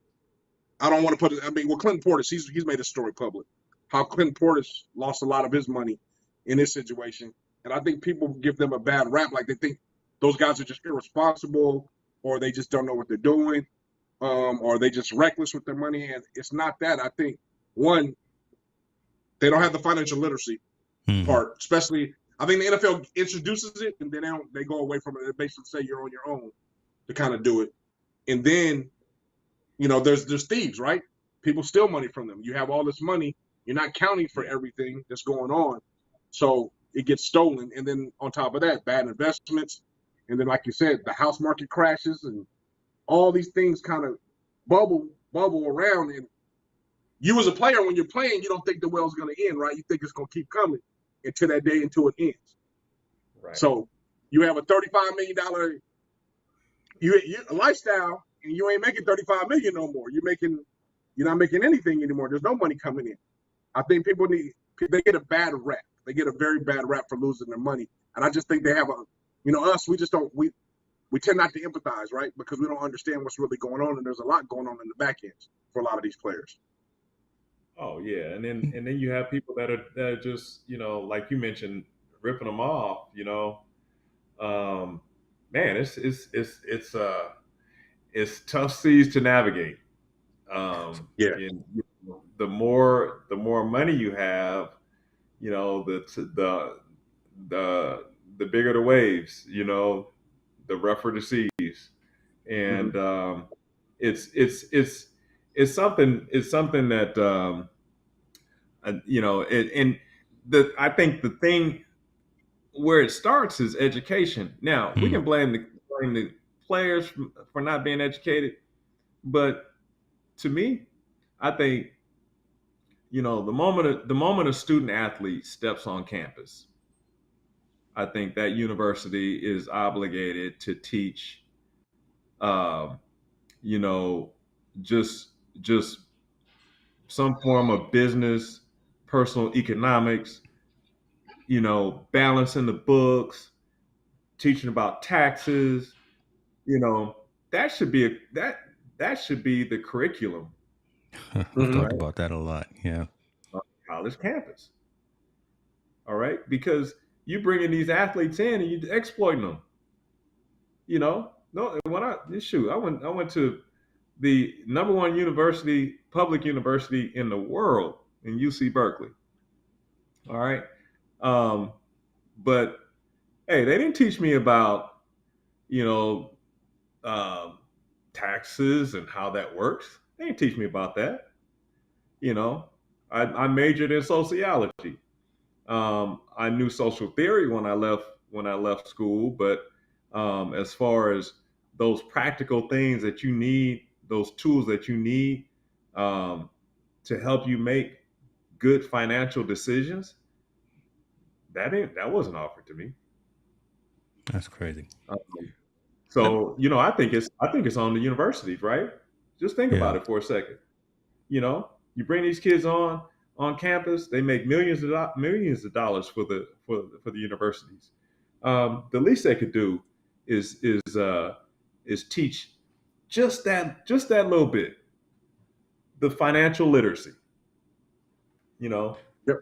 I don't want to put it. I mean, well, Clinton Portis, he's made his story public. How Clinton Portis lost a lot of his money in this situation, and I think people give them a bad rap, like they think those guys are just irresponsible, or they just don't know what they're doing, or they just reckless with their money. And it's not that. I think one, they don't have the financial literacy part, especially. I think the NFL introduces it, and then they go away from it. They basically say you're on your own to kind of do it, and then. There's thieves, right? People steal money from them. You have all this money, you're not counting for everything that's going on, so it gets stolen. And then on top of that, bad investments, and then like you said, the house market crashes, and all these things kind of bubble around. And you as a player, when you're playing, you don't think the well's going to end, right? You think it's going to keep coming until that day, until it ends. Right. So you have a $35 million lifestyle. And you ain't making $35 million no more. You're not making anything anymore. There's no money coming in. I think they get a bad rap. They get a very bad rap for losing their money. And I just think they have we just don't, we tend not to empathize, right? Because we don't understand what's really going on. And there's a lot going on in the back end for a lot of these players. Oh yeah. And then you have people that are just, like you mentioned, ripping them off, man, it's tough seas to navigate. Yeah. And the more money you have, the bigger the waves, the rougher the seas, and it's something that I think the thing where it starts is education. Now we can blame the players for not being educated, but to me, I think the moment a student athlete steps on campus, I think that university is obligated to teach, just some form of business, personal economics, balancing the books, teaching about taxes. That should be that should be the curriculum. We've talked about that a lot. Yeah. On college campus. All right, because you bringing these athletes in and you exploiting them. No, when I went to the number one public university in the world, in UC Berkeley. All right, but hey, they didn't teach me about taxes and how that works. They didn't teach me about that. I majored in sociology. I knew social theory when I left school, but as far as those practical things that you need, those tools that you need to help you make good financial decisions, that wasn't offered to me. That's crazy. So I think it's on the universities, right? Just think about it for a second. You bring these kids on campus, they make millions of dollars for the universities. The least they could do is teach just that little bit, the financial literacy, you know. Yep.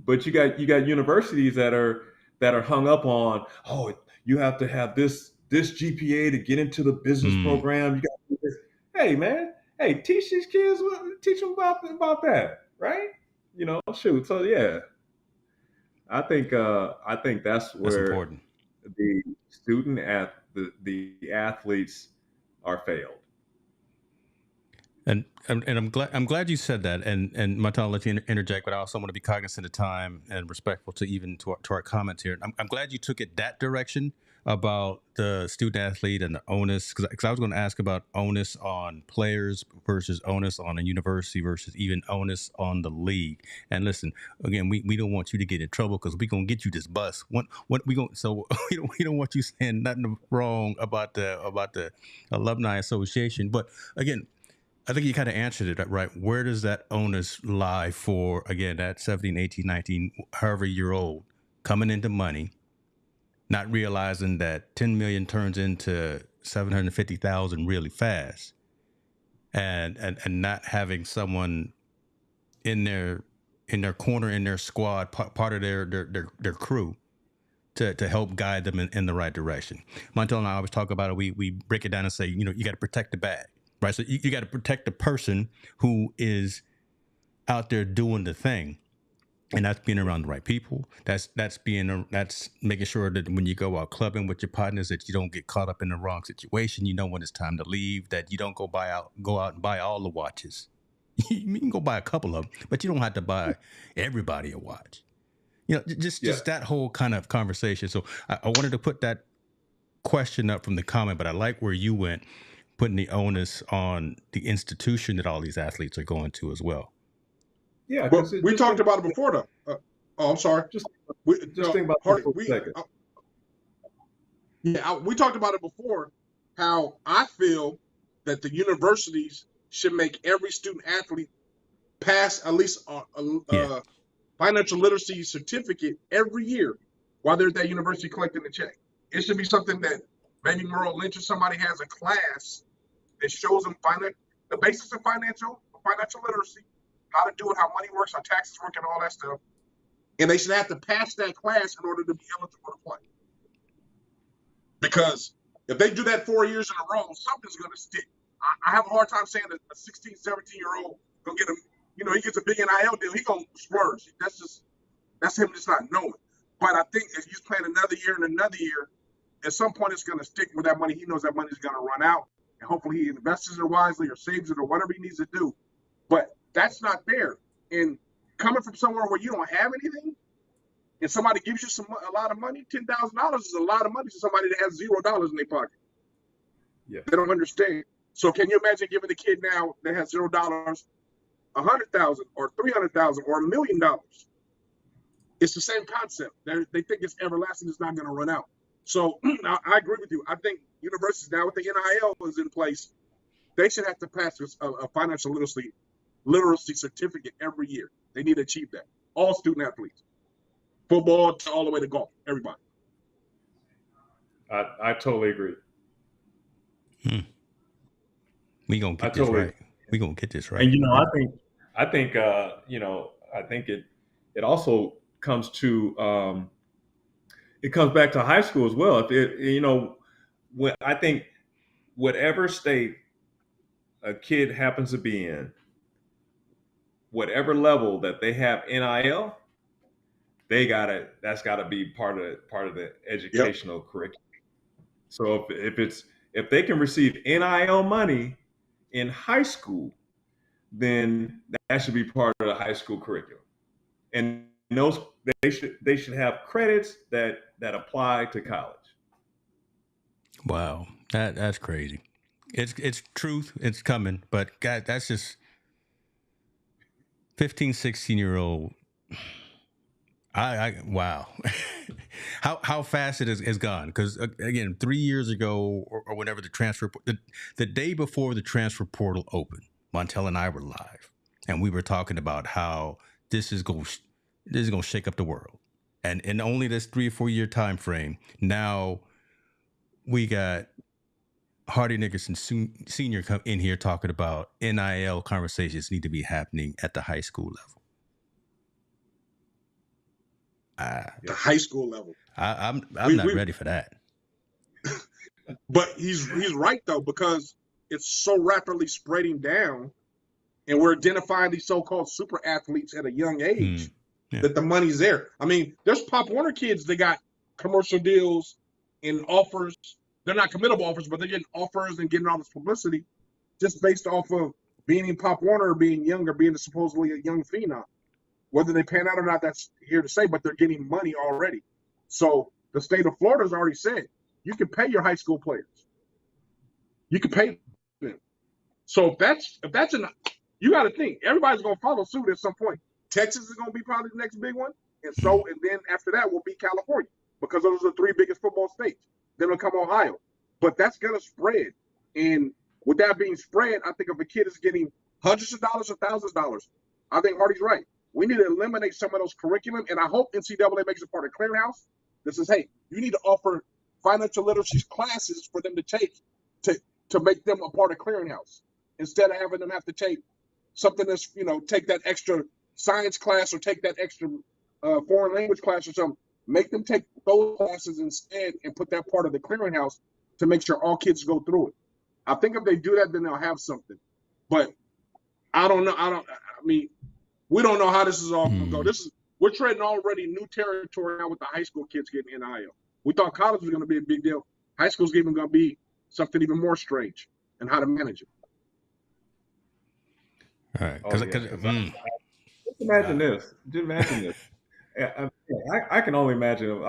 But you got universities that are hung up on, oh, you have to have this GPA to get into the business program. You got to do this. Hey man, hey, teach these kids, teach them about that, right? You know, shoot. So yeah, I think that's That's where important. the the athletes are failed. And I'm glad you said that. And Martin, I'll let you interject, but I also want to be cognizant of time and respectful to our comments here. I'm glad you took it that direction about the student athlete and the onus, because I was going to ask about onus on players versus onus on a university versus even onus on the league. And listen, again, we don't want you to get in trouble because we're gonna get you this bus. What we going so we don't want you saying nothing wrong about the alumni association. But again, I think you kind of answered it right. Where does that onus lie for, again, that 17, 18, 19, however year old, coming into money, not realizing that 10 million turns into 750,000 really fast, and not having someone in their corner, in their squad, part of their crew to help guide them in the right direction. Montel and I always talk about it. We break it down and say, you got to protect the bag. Right, so you got to protect the person who is out there doing the thing, and that's being around the right people. That's making sure that when you go out clubbing with your partners, that you don't get caught up in the wrong situation. You know when it's time to leave. That you don't go out and buy all the watches. You can go buy a couple of them, but you don't have to buy everybody a watch. Just that whole kind of conversation. So I wanted to put that question up from the comment, but I like where you went, putting the onus on the institution that all these athletes are going to as well. Yeah, but we talked about it before, though. I'm sorry. Just think about Hardy, for a second. We talked about it before. How I feel that the universities should make every student athlete pass at least a financial literacy certificate every year while they're at that university collecting the check. It should be something that maybe Merle Lynch or somebody has a class that shows them the basics of financial literacy, how to do it, how money works, how taxes work, and all that stuff. And they should have to pass that class in order to be eligible to play. Because if they do that 4 years in a row, something's going to stick. I have a hard time saying that a 16, 17-year-old going to get he gets a big NIL deal, he going to splurge. That's him just not knowing. But I think if he's playing another year and another year, at some point it's going to stick with that money. He knows that money is going to run out. And hopefully he invests it wisely or saves it or whatever he needs to do. But that's not there. And coming from somewhere where you don't have anything, and somebody gives you a lot of money, $10,000 is a lot of money to somebody that has $0 in their pocket. Yeah. They don't understand. So can you imagine giving a kid now that has $0, $100,000 or $300,000 or $1 million? It's the same concept. They think it's everlasting. It's not going to run out. So I agree with you. I think universities now with the NIL is in place, they should have to pass a financial literacy certificate every year. They need to achieve that. All student athletes, football all the way to golf, everybody. I totally agree. We gonna get this right. We gonna get this right. And I think it also comes to it comes back to high school as well. When I think whatever state a kid happens to be in, whatever level that they have NIL, that's gotta be part of the educational curriculum. So if they can receive NIL money in high school, then that should be part of the high school curriculum. And they should have credits that apply to college. Wow, that's crazy. It's truth. It's coming, but God, that's just 15, 16-year-old. Wow, how fast it has gone. Because again, 3 years ago or whenever the day before the transfer portal opened, Montel and I were live, and we were talking about how this is going to shake up the world, and in only this 3 or 4 year time frame, now we got Hardy Nickerson Senior come in here talking about NIL conversations need to be happening at the high school level. The high school level. I'm not ready for that. But he's right though, because it's so rapidly spreading down, and we're identifying these so-called super athletes at a young age that the money's there. I mean, there's Pop Warner kids that got commercial deals and offers. They're not committable offers, but they're getting offers and getting all this publicity just based off of being in Pop Warner or being young or being supposedly a young phenom. Whether they pan out or not, that's here to say, but they're getting money already. So the state of Florida's already said, you can pay your high school players. You can pay them. So if that's you got to think everybody's going to follow suit at some point. Texas is going to be probably the next big one, and then after that will be California, because those are the three biggest football states. Then will come Ohio, but that's going to spread. And with that being spread, I think if a kid is getting hundreds of dollars or thousands of dollars, I think Hardy's right. We need to eliminate some of those curriculum, and I hope NCAA makes it part of clearinghouse. This is, hey, you need to offer financial literacy classes for them to take to make them a part of clearinghouse, instead of having them have to take something that's, take that extra science class or take that extra foreign language class or something. Make them take those classes instead and put that part of the clearinghouse to make sure all kids go through it. I think if they do that, then they'll have something. But I don't know. I mean, we don't know how this is all going to go. We're treading already new territory now with the high school kids getting NIL. We thought college was going to be a big deal. High school's even going to be something even more strange, and how to manage it. All right. Just imagine this. Just imagine this. I can only imagine,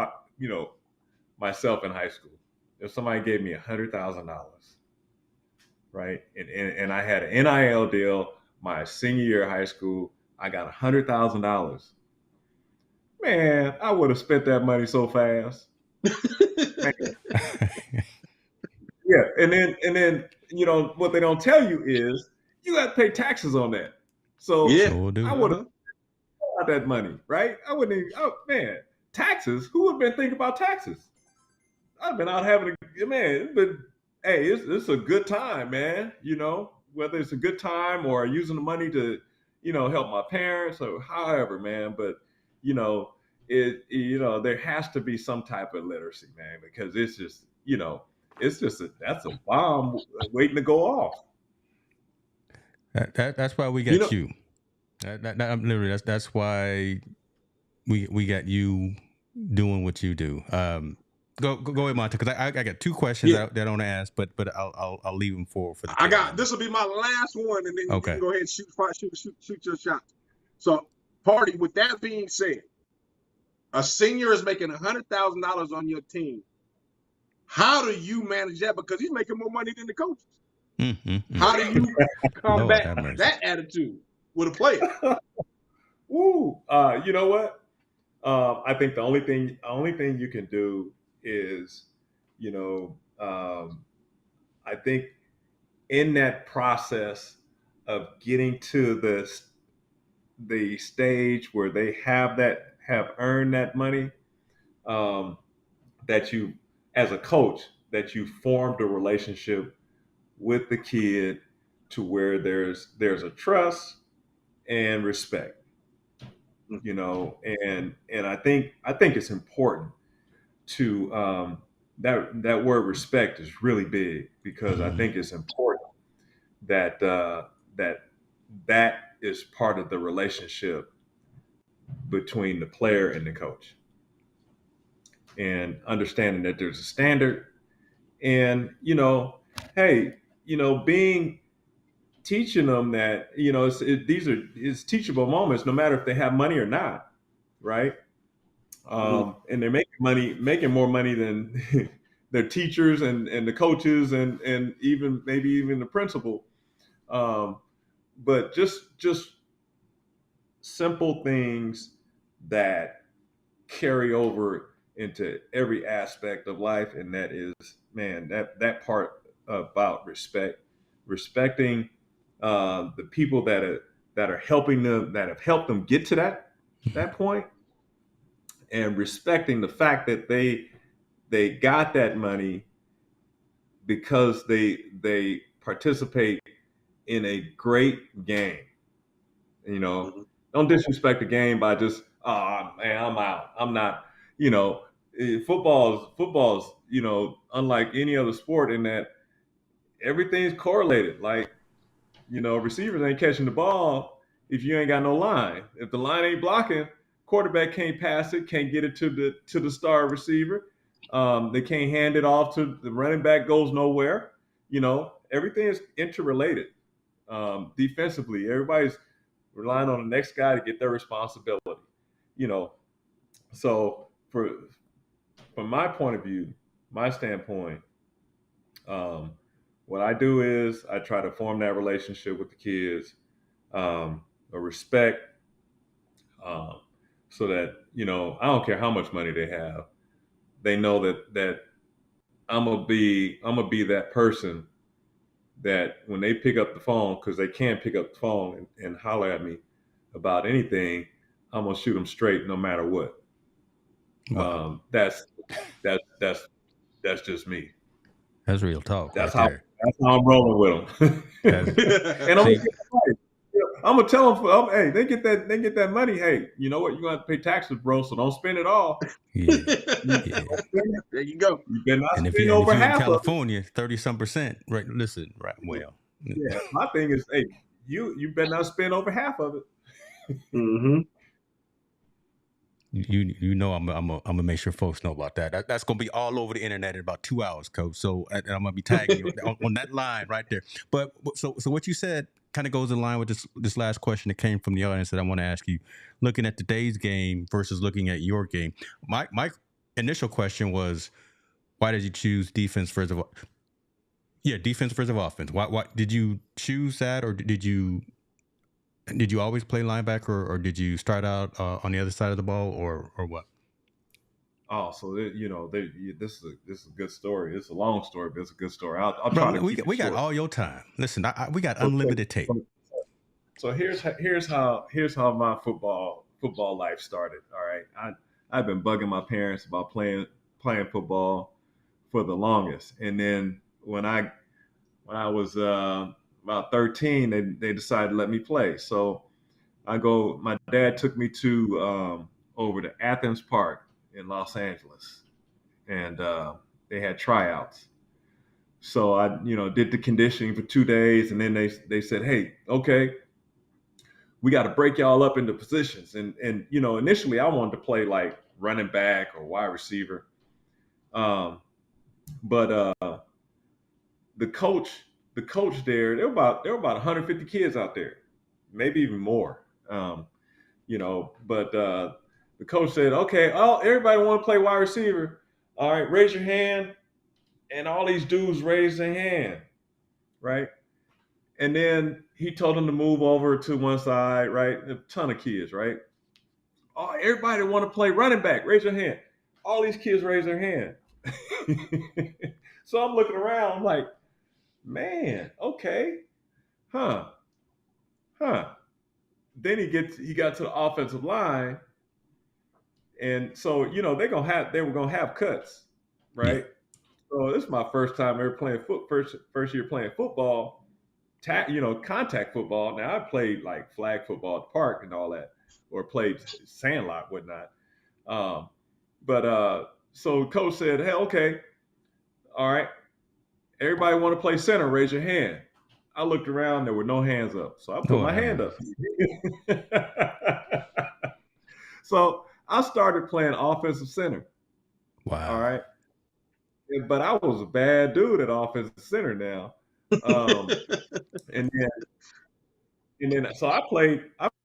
myself in high school. If somebody gave me $100,000, right, and I had an NIL deal my senior year of high school, I got $100,000. Man, I would have spent that money so fast. Yeah, and then what they don't tell you is you got to pay taxes on that. So I would have got that money, right? I wouldn't even. Oh man, taxes? Who would have been thinking about taxes? I've been out having but hey, it's a good time, man. Whether it's a good time or using the money to, help my parents or however, man. But there has to be some type of literacy, man, because it's just, that's a bomb waiting to go off. That's why we got you. Literally, that's why we got you doing what you do. Go ahead, Monte, because I got two questions that I want to ask, but I'll leave them for the. This will be my last one, and then you can go ahead and shoot your shot. So, Hardy, with that being said, a senior is making $100,000 on your team. How do you manage that? Because he's making more money than the coaches. How do you combat that attitude with a player? Ooh, you know what? I think the only thing you can do is, I think in that process of getting to the stage where they have earned that money, that you, as a coach, that you formed a relationship with the kid to where there's a trust and respect, and I think it's important to that word respect is really big, because I think it's important that that is part of the relationship between the player and the coach, and understanding that there's a standard, and teaching them that it's teachable moments, no matter if they have money or not, right? And they're making more money than their teachers and the coaches and even the principal, but just simple things that carry over into every aspect of life, and that is, man, that part about respecting the people that are helping them, that have helped them get to that point, and respecting the fact that they got that money because they participate in a great game. You know, Mhm. don't disrespect the game by just, oh man, I'm out. I'm not. You know, football's unlike any other sport in that everything's correlated. Like, receivers ain't catching the ball if you ain't got no line. If the line ain't blocking, quarterback can't pass it, can't get it to the star receiver. They can't hand it off to the running back, goes nowhere. Everything is interrelated. Defensively, everybody's relying on the next guy to get their responsibility. You know, so from my point of view, my standpoint, what I do is I try to form that relationship with the kids, a respect, um, so that I don't care how much money they have, they know that I'm gonna be that person that when they pick up the phone, because they can't pick up the phone and holler at me about anything, I'm gonna shoot them straight no matter what. Wow. That's just me. That's real talk That's right how there. that's how I'm rolling with them. That's And I'm gonna see, get the money. I'm gonna tell them, hey, they get that money. Hey, you know what? You're gonna have to pay taxes, bro. So don't spend it all. yeah, You yeah. There you go. better not And if spend you and if over you in half of it. California, 30-some%, right? Listen, right? Well, Yeah. My thing is, hey, you better not spend over half of it. Mm-hmm. I'm gonna make sure folks know about that. That's gonna be all over the internet in about 2 hours, Coach. So and I'm gonna be tagging you on that line right there. But so what you said kind of goes in line with this last question that came from the audience that I want to ask you. Looking at today's game versus looking at your game, my initial question was, why did you choose defense versus defense versus offense? Why did you choose that, or did you always play linebacker, or did you start out on the other side of the ball, or what? Oh, so this is a good story. It's a long story, but it's a good story. I'll try Bro, to keep it we got short. all your time. Listen, we got So, unlimited tape. so here's how my football life started. All right, I've been bugging my parents about playing football for the longest, and then when I was about 13, they decided to let me play. So my dad took me to over to Athens Park in Los Angeles, and they had tryouts. So I, did the conditioning for 2 days, and then they said, hey, okay, we got to break y'all up into positions. And initially I wanted to play like running back or wide receiver, but the coach there were about 150 kids out there, maybe even more. But the coach said, okay, everybody want to play wide receiver. All right, raise your hand. And all these dudes raised their hand, right? And then he told them to move over to one side, right? A ton of kids, right? Oh, everybody want to play running back. Raise your hand. All these kids raise their hand. So I'm looking around, I'm like, man, okay, huh. Then he got to the offensive line, and so they were gonna have cuts, Yeah. right? So this is my first time ever playing first year playing football, contact football. Now I played like flag football at the park and all that, or played sandlot, whatnot. But so coach said, hey, okay, all right, everybody want to play center, raise your hand. I looked around, there were no hands up, so I put Oh, my hand up. So I started playing offensive center. All wow. right, but I was a bad dude at offensive center now. Um, and then so I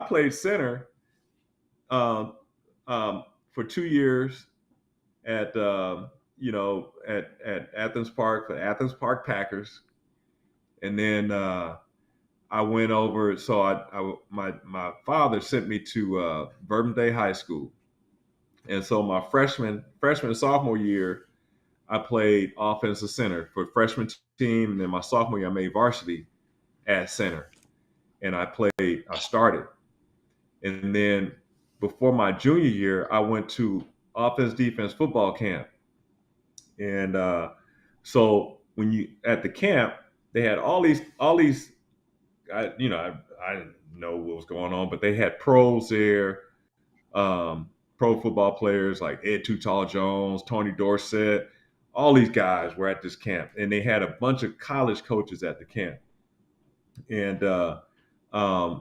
played center um, for 2 years at at Athens Park, the Athens Park Packers, and then I went over. So my father sent me to Bourbon Day High School, and so my freshman and sophomore year, I played offensive center for freshman team, and then my sophomore year I made varsity at center, and I started. And then before my junior year, I went to offense defense football camp. And so when you at the camp, they had all these. I didn't know what was going on, but they had pros there, pro football players like Ed Too Tall Jones, Tony Dorsett. All these guys were at this camp, and they had a bunch of college coaches at the camp. And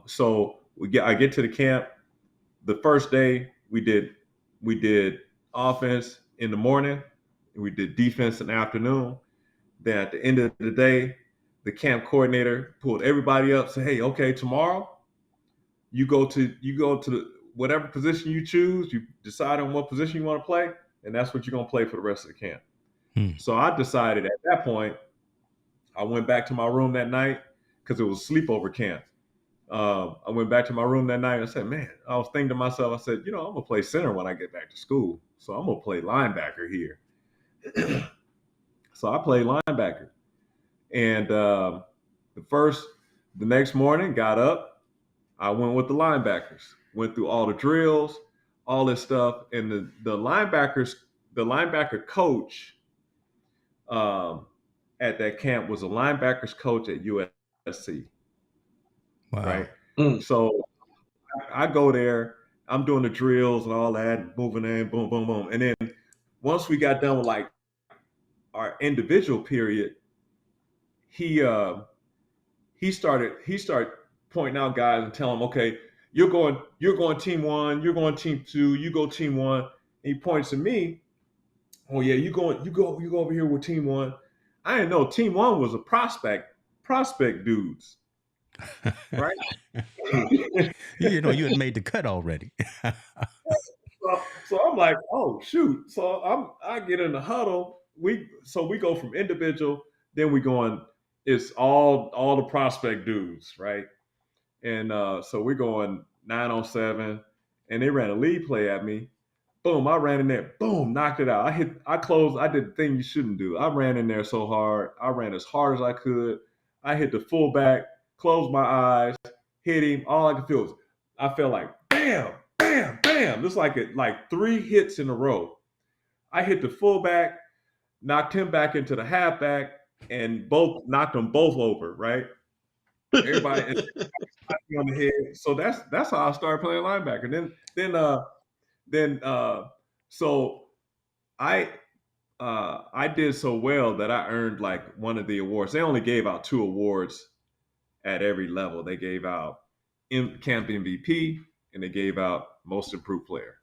so I get to the camp. The first day we did offense in the morning, and we did defense in the afternoon. Then at the end of the day, the camp coordinator pulled everybody up, said, "Hey, okay, tomorrow you go to the whatever position you choose. You decide on what position you want to play, and that's what you're gonna play for the rest of the camp." So I decided at that point, I went back to my room that night because it was sleepover camp. I went back to my room that night and I said, "Man," I was thinking to myself, I said, "I'm gonna play center when I get back to school, so I'm gonna play linebacker here." So I played linebacker, and the next morning, got up, I went with the linebackers, went through all the drills, all this stuff, and the linebacker coach at that camp was a linebackers coach at USC. Wow. Right. So I go there, I'm doing the drills and all that, moving in, boom, boom, boom. And then once we got done with like our individual period, he started pointing out guys and telling them, "Okay, you're going team one, you're going team two, you go team one." And he points to me, "Oh yeah, you go over here with team one." I didn't know team one was a prospect dudes. Right? You had made the cut already. So I'm like, "Oh shoot!" So I get in the huddle. We go from individual, then we go on. It's all the prospect dudes, right? And so we're going 9-on-7, and they ran a lead play at me. Boom! I ran in there. Boom! Knocked it out. I closed. I did the thing you shouldn't do. I ran in there so hard. I ran as hard as I could. I hit the fullback. Closed my eyes. Hit him. All I could feel was I felt like bam, bam, bam. Just like 3 hits in a row. I hit the fullback, knocked him back into the halfback, and knocked them both over. Right. Everybody on the head. So that's how I started playing linebacker. Then so I did so well that I earned like one of the awards. They only gave out 2 awards at every level. They gave out camp MVP and they gave out most improved player.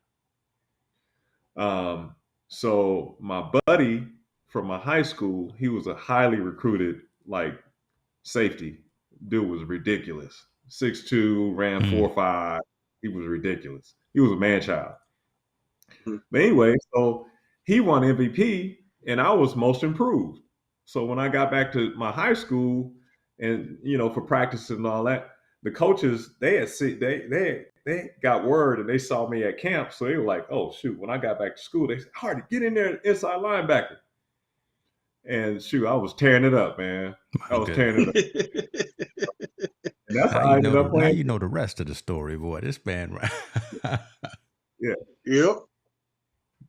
So my buddy from my high school, he was a highly recruited like safety. Dude was ridiculous. 6'2", ran 4.5. He was ridiculous. He was a man child. But anyway, so he won MVP and I was most improved. So when I got back to my high school and for practice and all that, the coaches they got word and they saw me at camp, so they were like, "Oh shoot!" When I got back to school, they said, "Hardy, get in there, inside linebacker." And shoot, I was tearing it up, man. I was tearing it up. And that's how I ended up playing. Now you know the rest of the story, boy. This man, right? Yeah. Yep.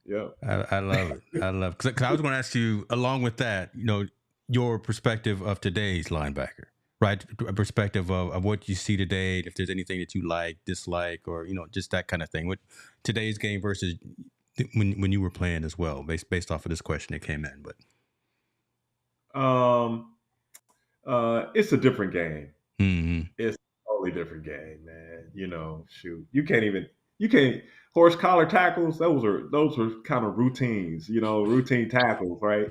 Yeah. I love it. I love it. Because I was going to ask you, along with that, your perspective of today's linebacker, right? A perspective of what you see today, if there's anything that you like, dislike, or, just that kind of thing. What today's game versus when you were playing as well, based off of this question that came in. But it's a different game. Mm-hmm. It's a totally different game, man. Shoot, you can't horse collar tackles. Those were kind of routines, routine tackles, right?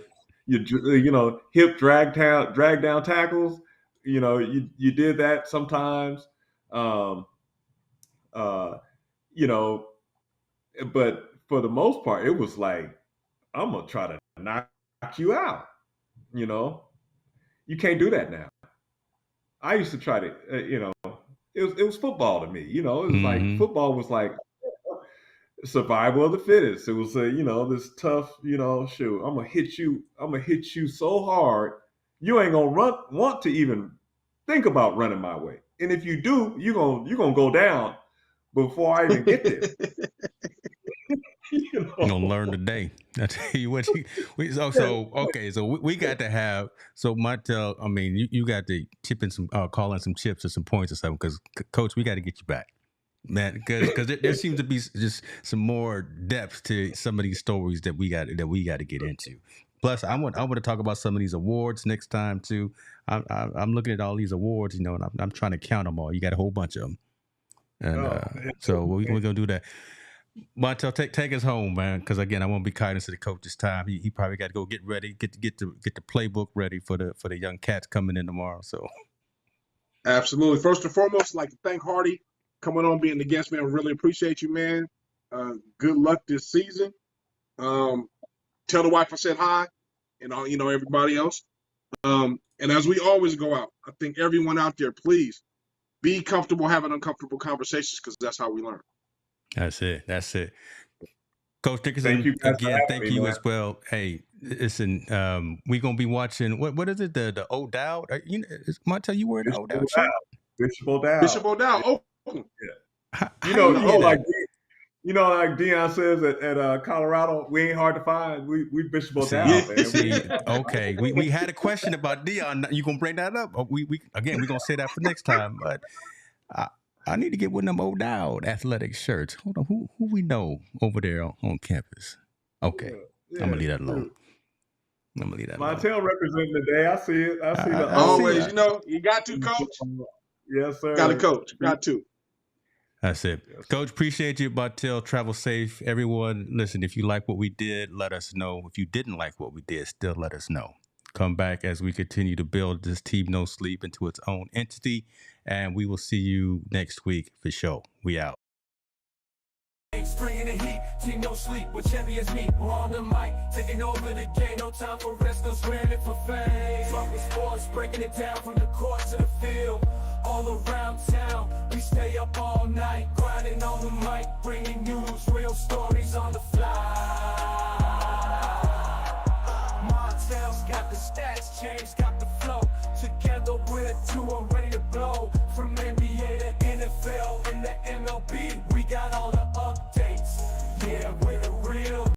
Hip drag down tackles. You did that sometimes. But for the most part, it was like, I'm gonna try to knock you out. You can't do that now. I used to try to, it was football to me. It was like football was like survival of the fittest. It was this tough, shoot, I'm gonna hit you so hard, you ain't gonna want to even think about running my way. And if you do, you're gonna go down before I even get there. know? You're gonna learn today. I tell you what. We got to have. So Montel, I mean, you got to chip in some, call in some chips or some points or something, because Coach, we got to get you back, man. Because there seems to be just some more depth to some of these stories that we got to get into. Plus, I want to talk about some of these awards next time too. I'm looking at all these awards, and I'm trying to count them all. You got a whole bunch of them, and so we're gonna do that. Montel, take us home, man. Because again, I won't be kindness to the coach this time. He probably got to go get ready, get the playbook ready for the young cats coming in tomorrow. So, absolutely. First and foremost, I'd like to thank Hardy coming on, being the guest, man. Really appreciate you, man. Good luck this season. Tell the wife I said hi, and all everybody else. And as we always go out, I think everyone out there, please be comfortable having uncomfortable conversations, because that's how we learn. That's it. Coach Nickerson, thank you as well. Hey, listen, we're gonna be watching. What is it? The O'Dowd? Montel, you wearing the O'Dowd shirt? Bishop O'Dowd. Yeah. Like Deion says at Colorado, we ain't hard to find. We Bishop O'Dowd, man. Okay. We had a question about Deion. You gonna bring that up? We're gonna say that for next time. But I need to get one of them O'Dowd athletic shirts. Hold on, who we know over there on campus? Okay, yeah, I'm gonna leave that alone. Montel representing the day. I see it. I see that. Always, you got to, Coach. Yes, sir. Got to, Coach. Got to. That's it. Yes. Coach, appreciate you, Montel. Travel safe. Everyone, listen, if you like what we did, let us know. If you didn't like what we did, still let us know. Come back as we continue to build this Team No Sleep into its own entity. And we will see you next week for sure. We out. Bringing the heat, Team No Sleep with champions meet. We're on the mic, taking over the game. No time for rest, no screaming for fame. Talking sports, breaking it down from the court to the field. All around town, we stay up all night, grinding on the mic, bringing news, real stories on the fly. Montel's got the stats changed.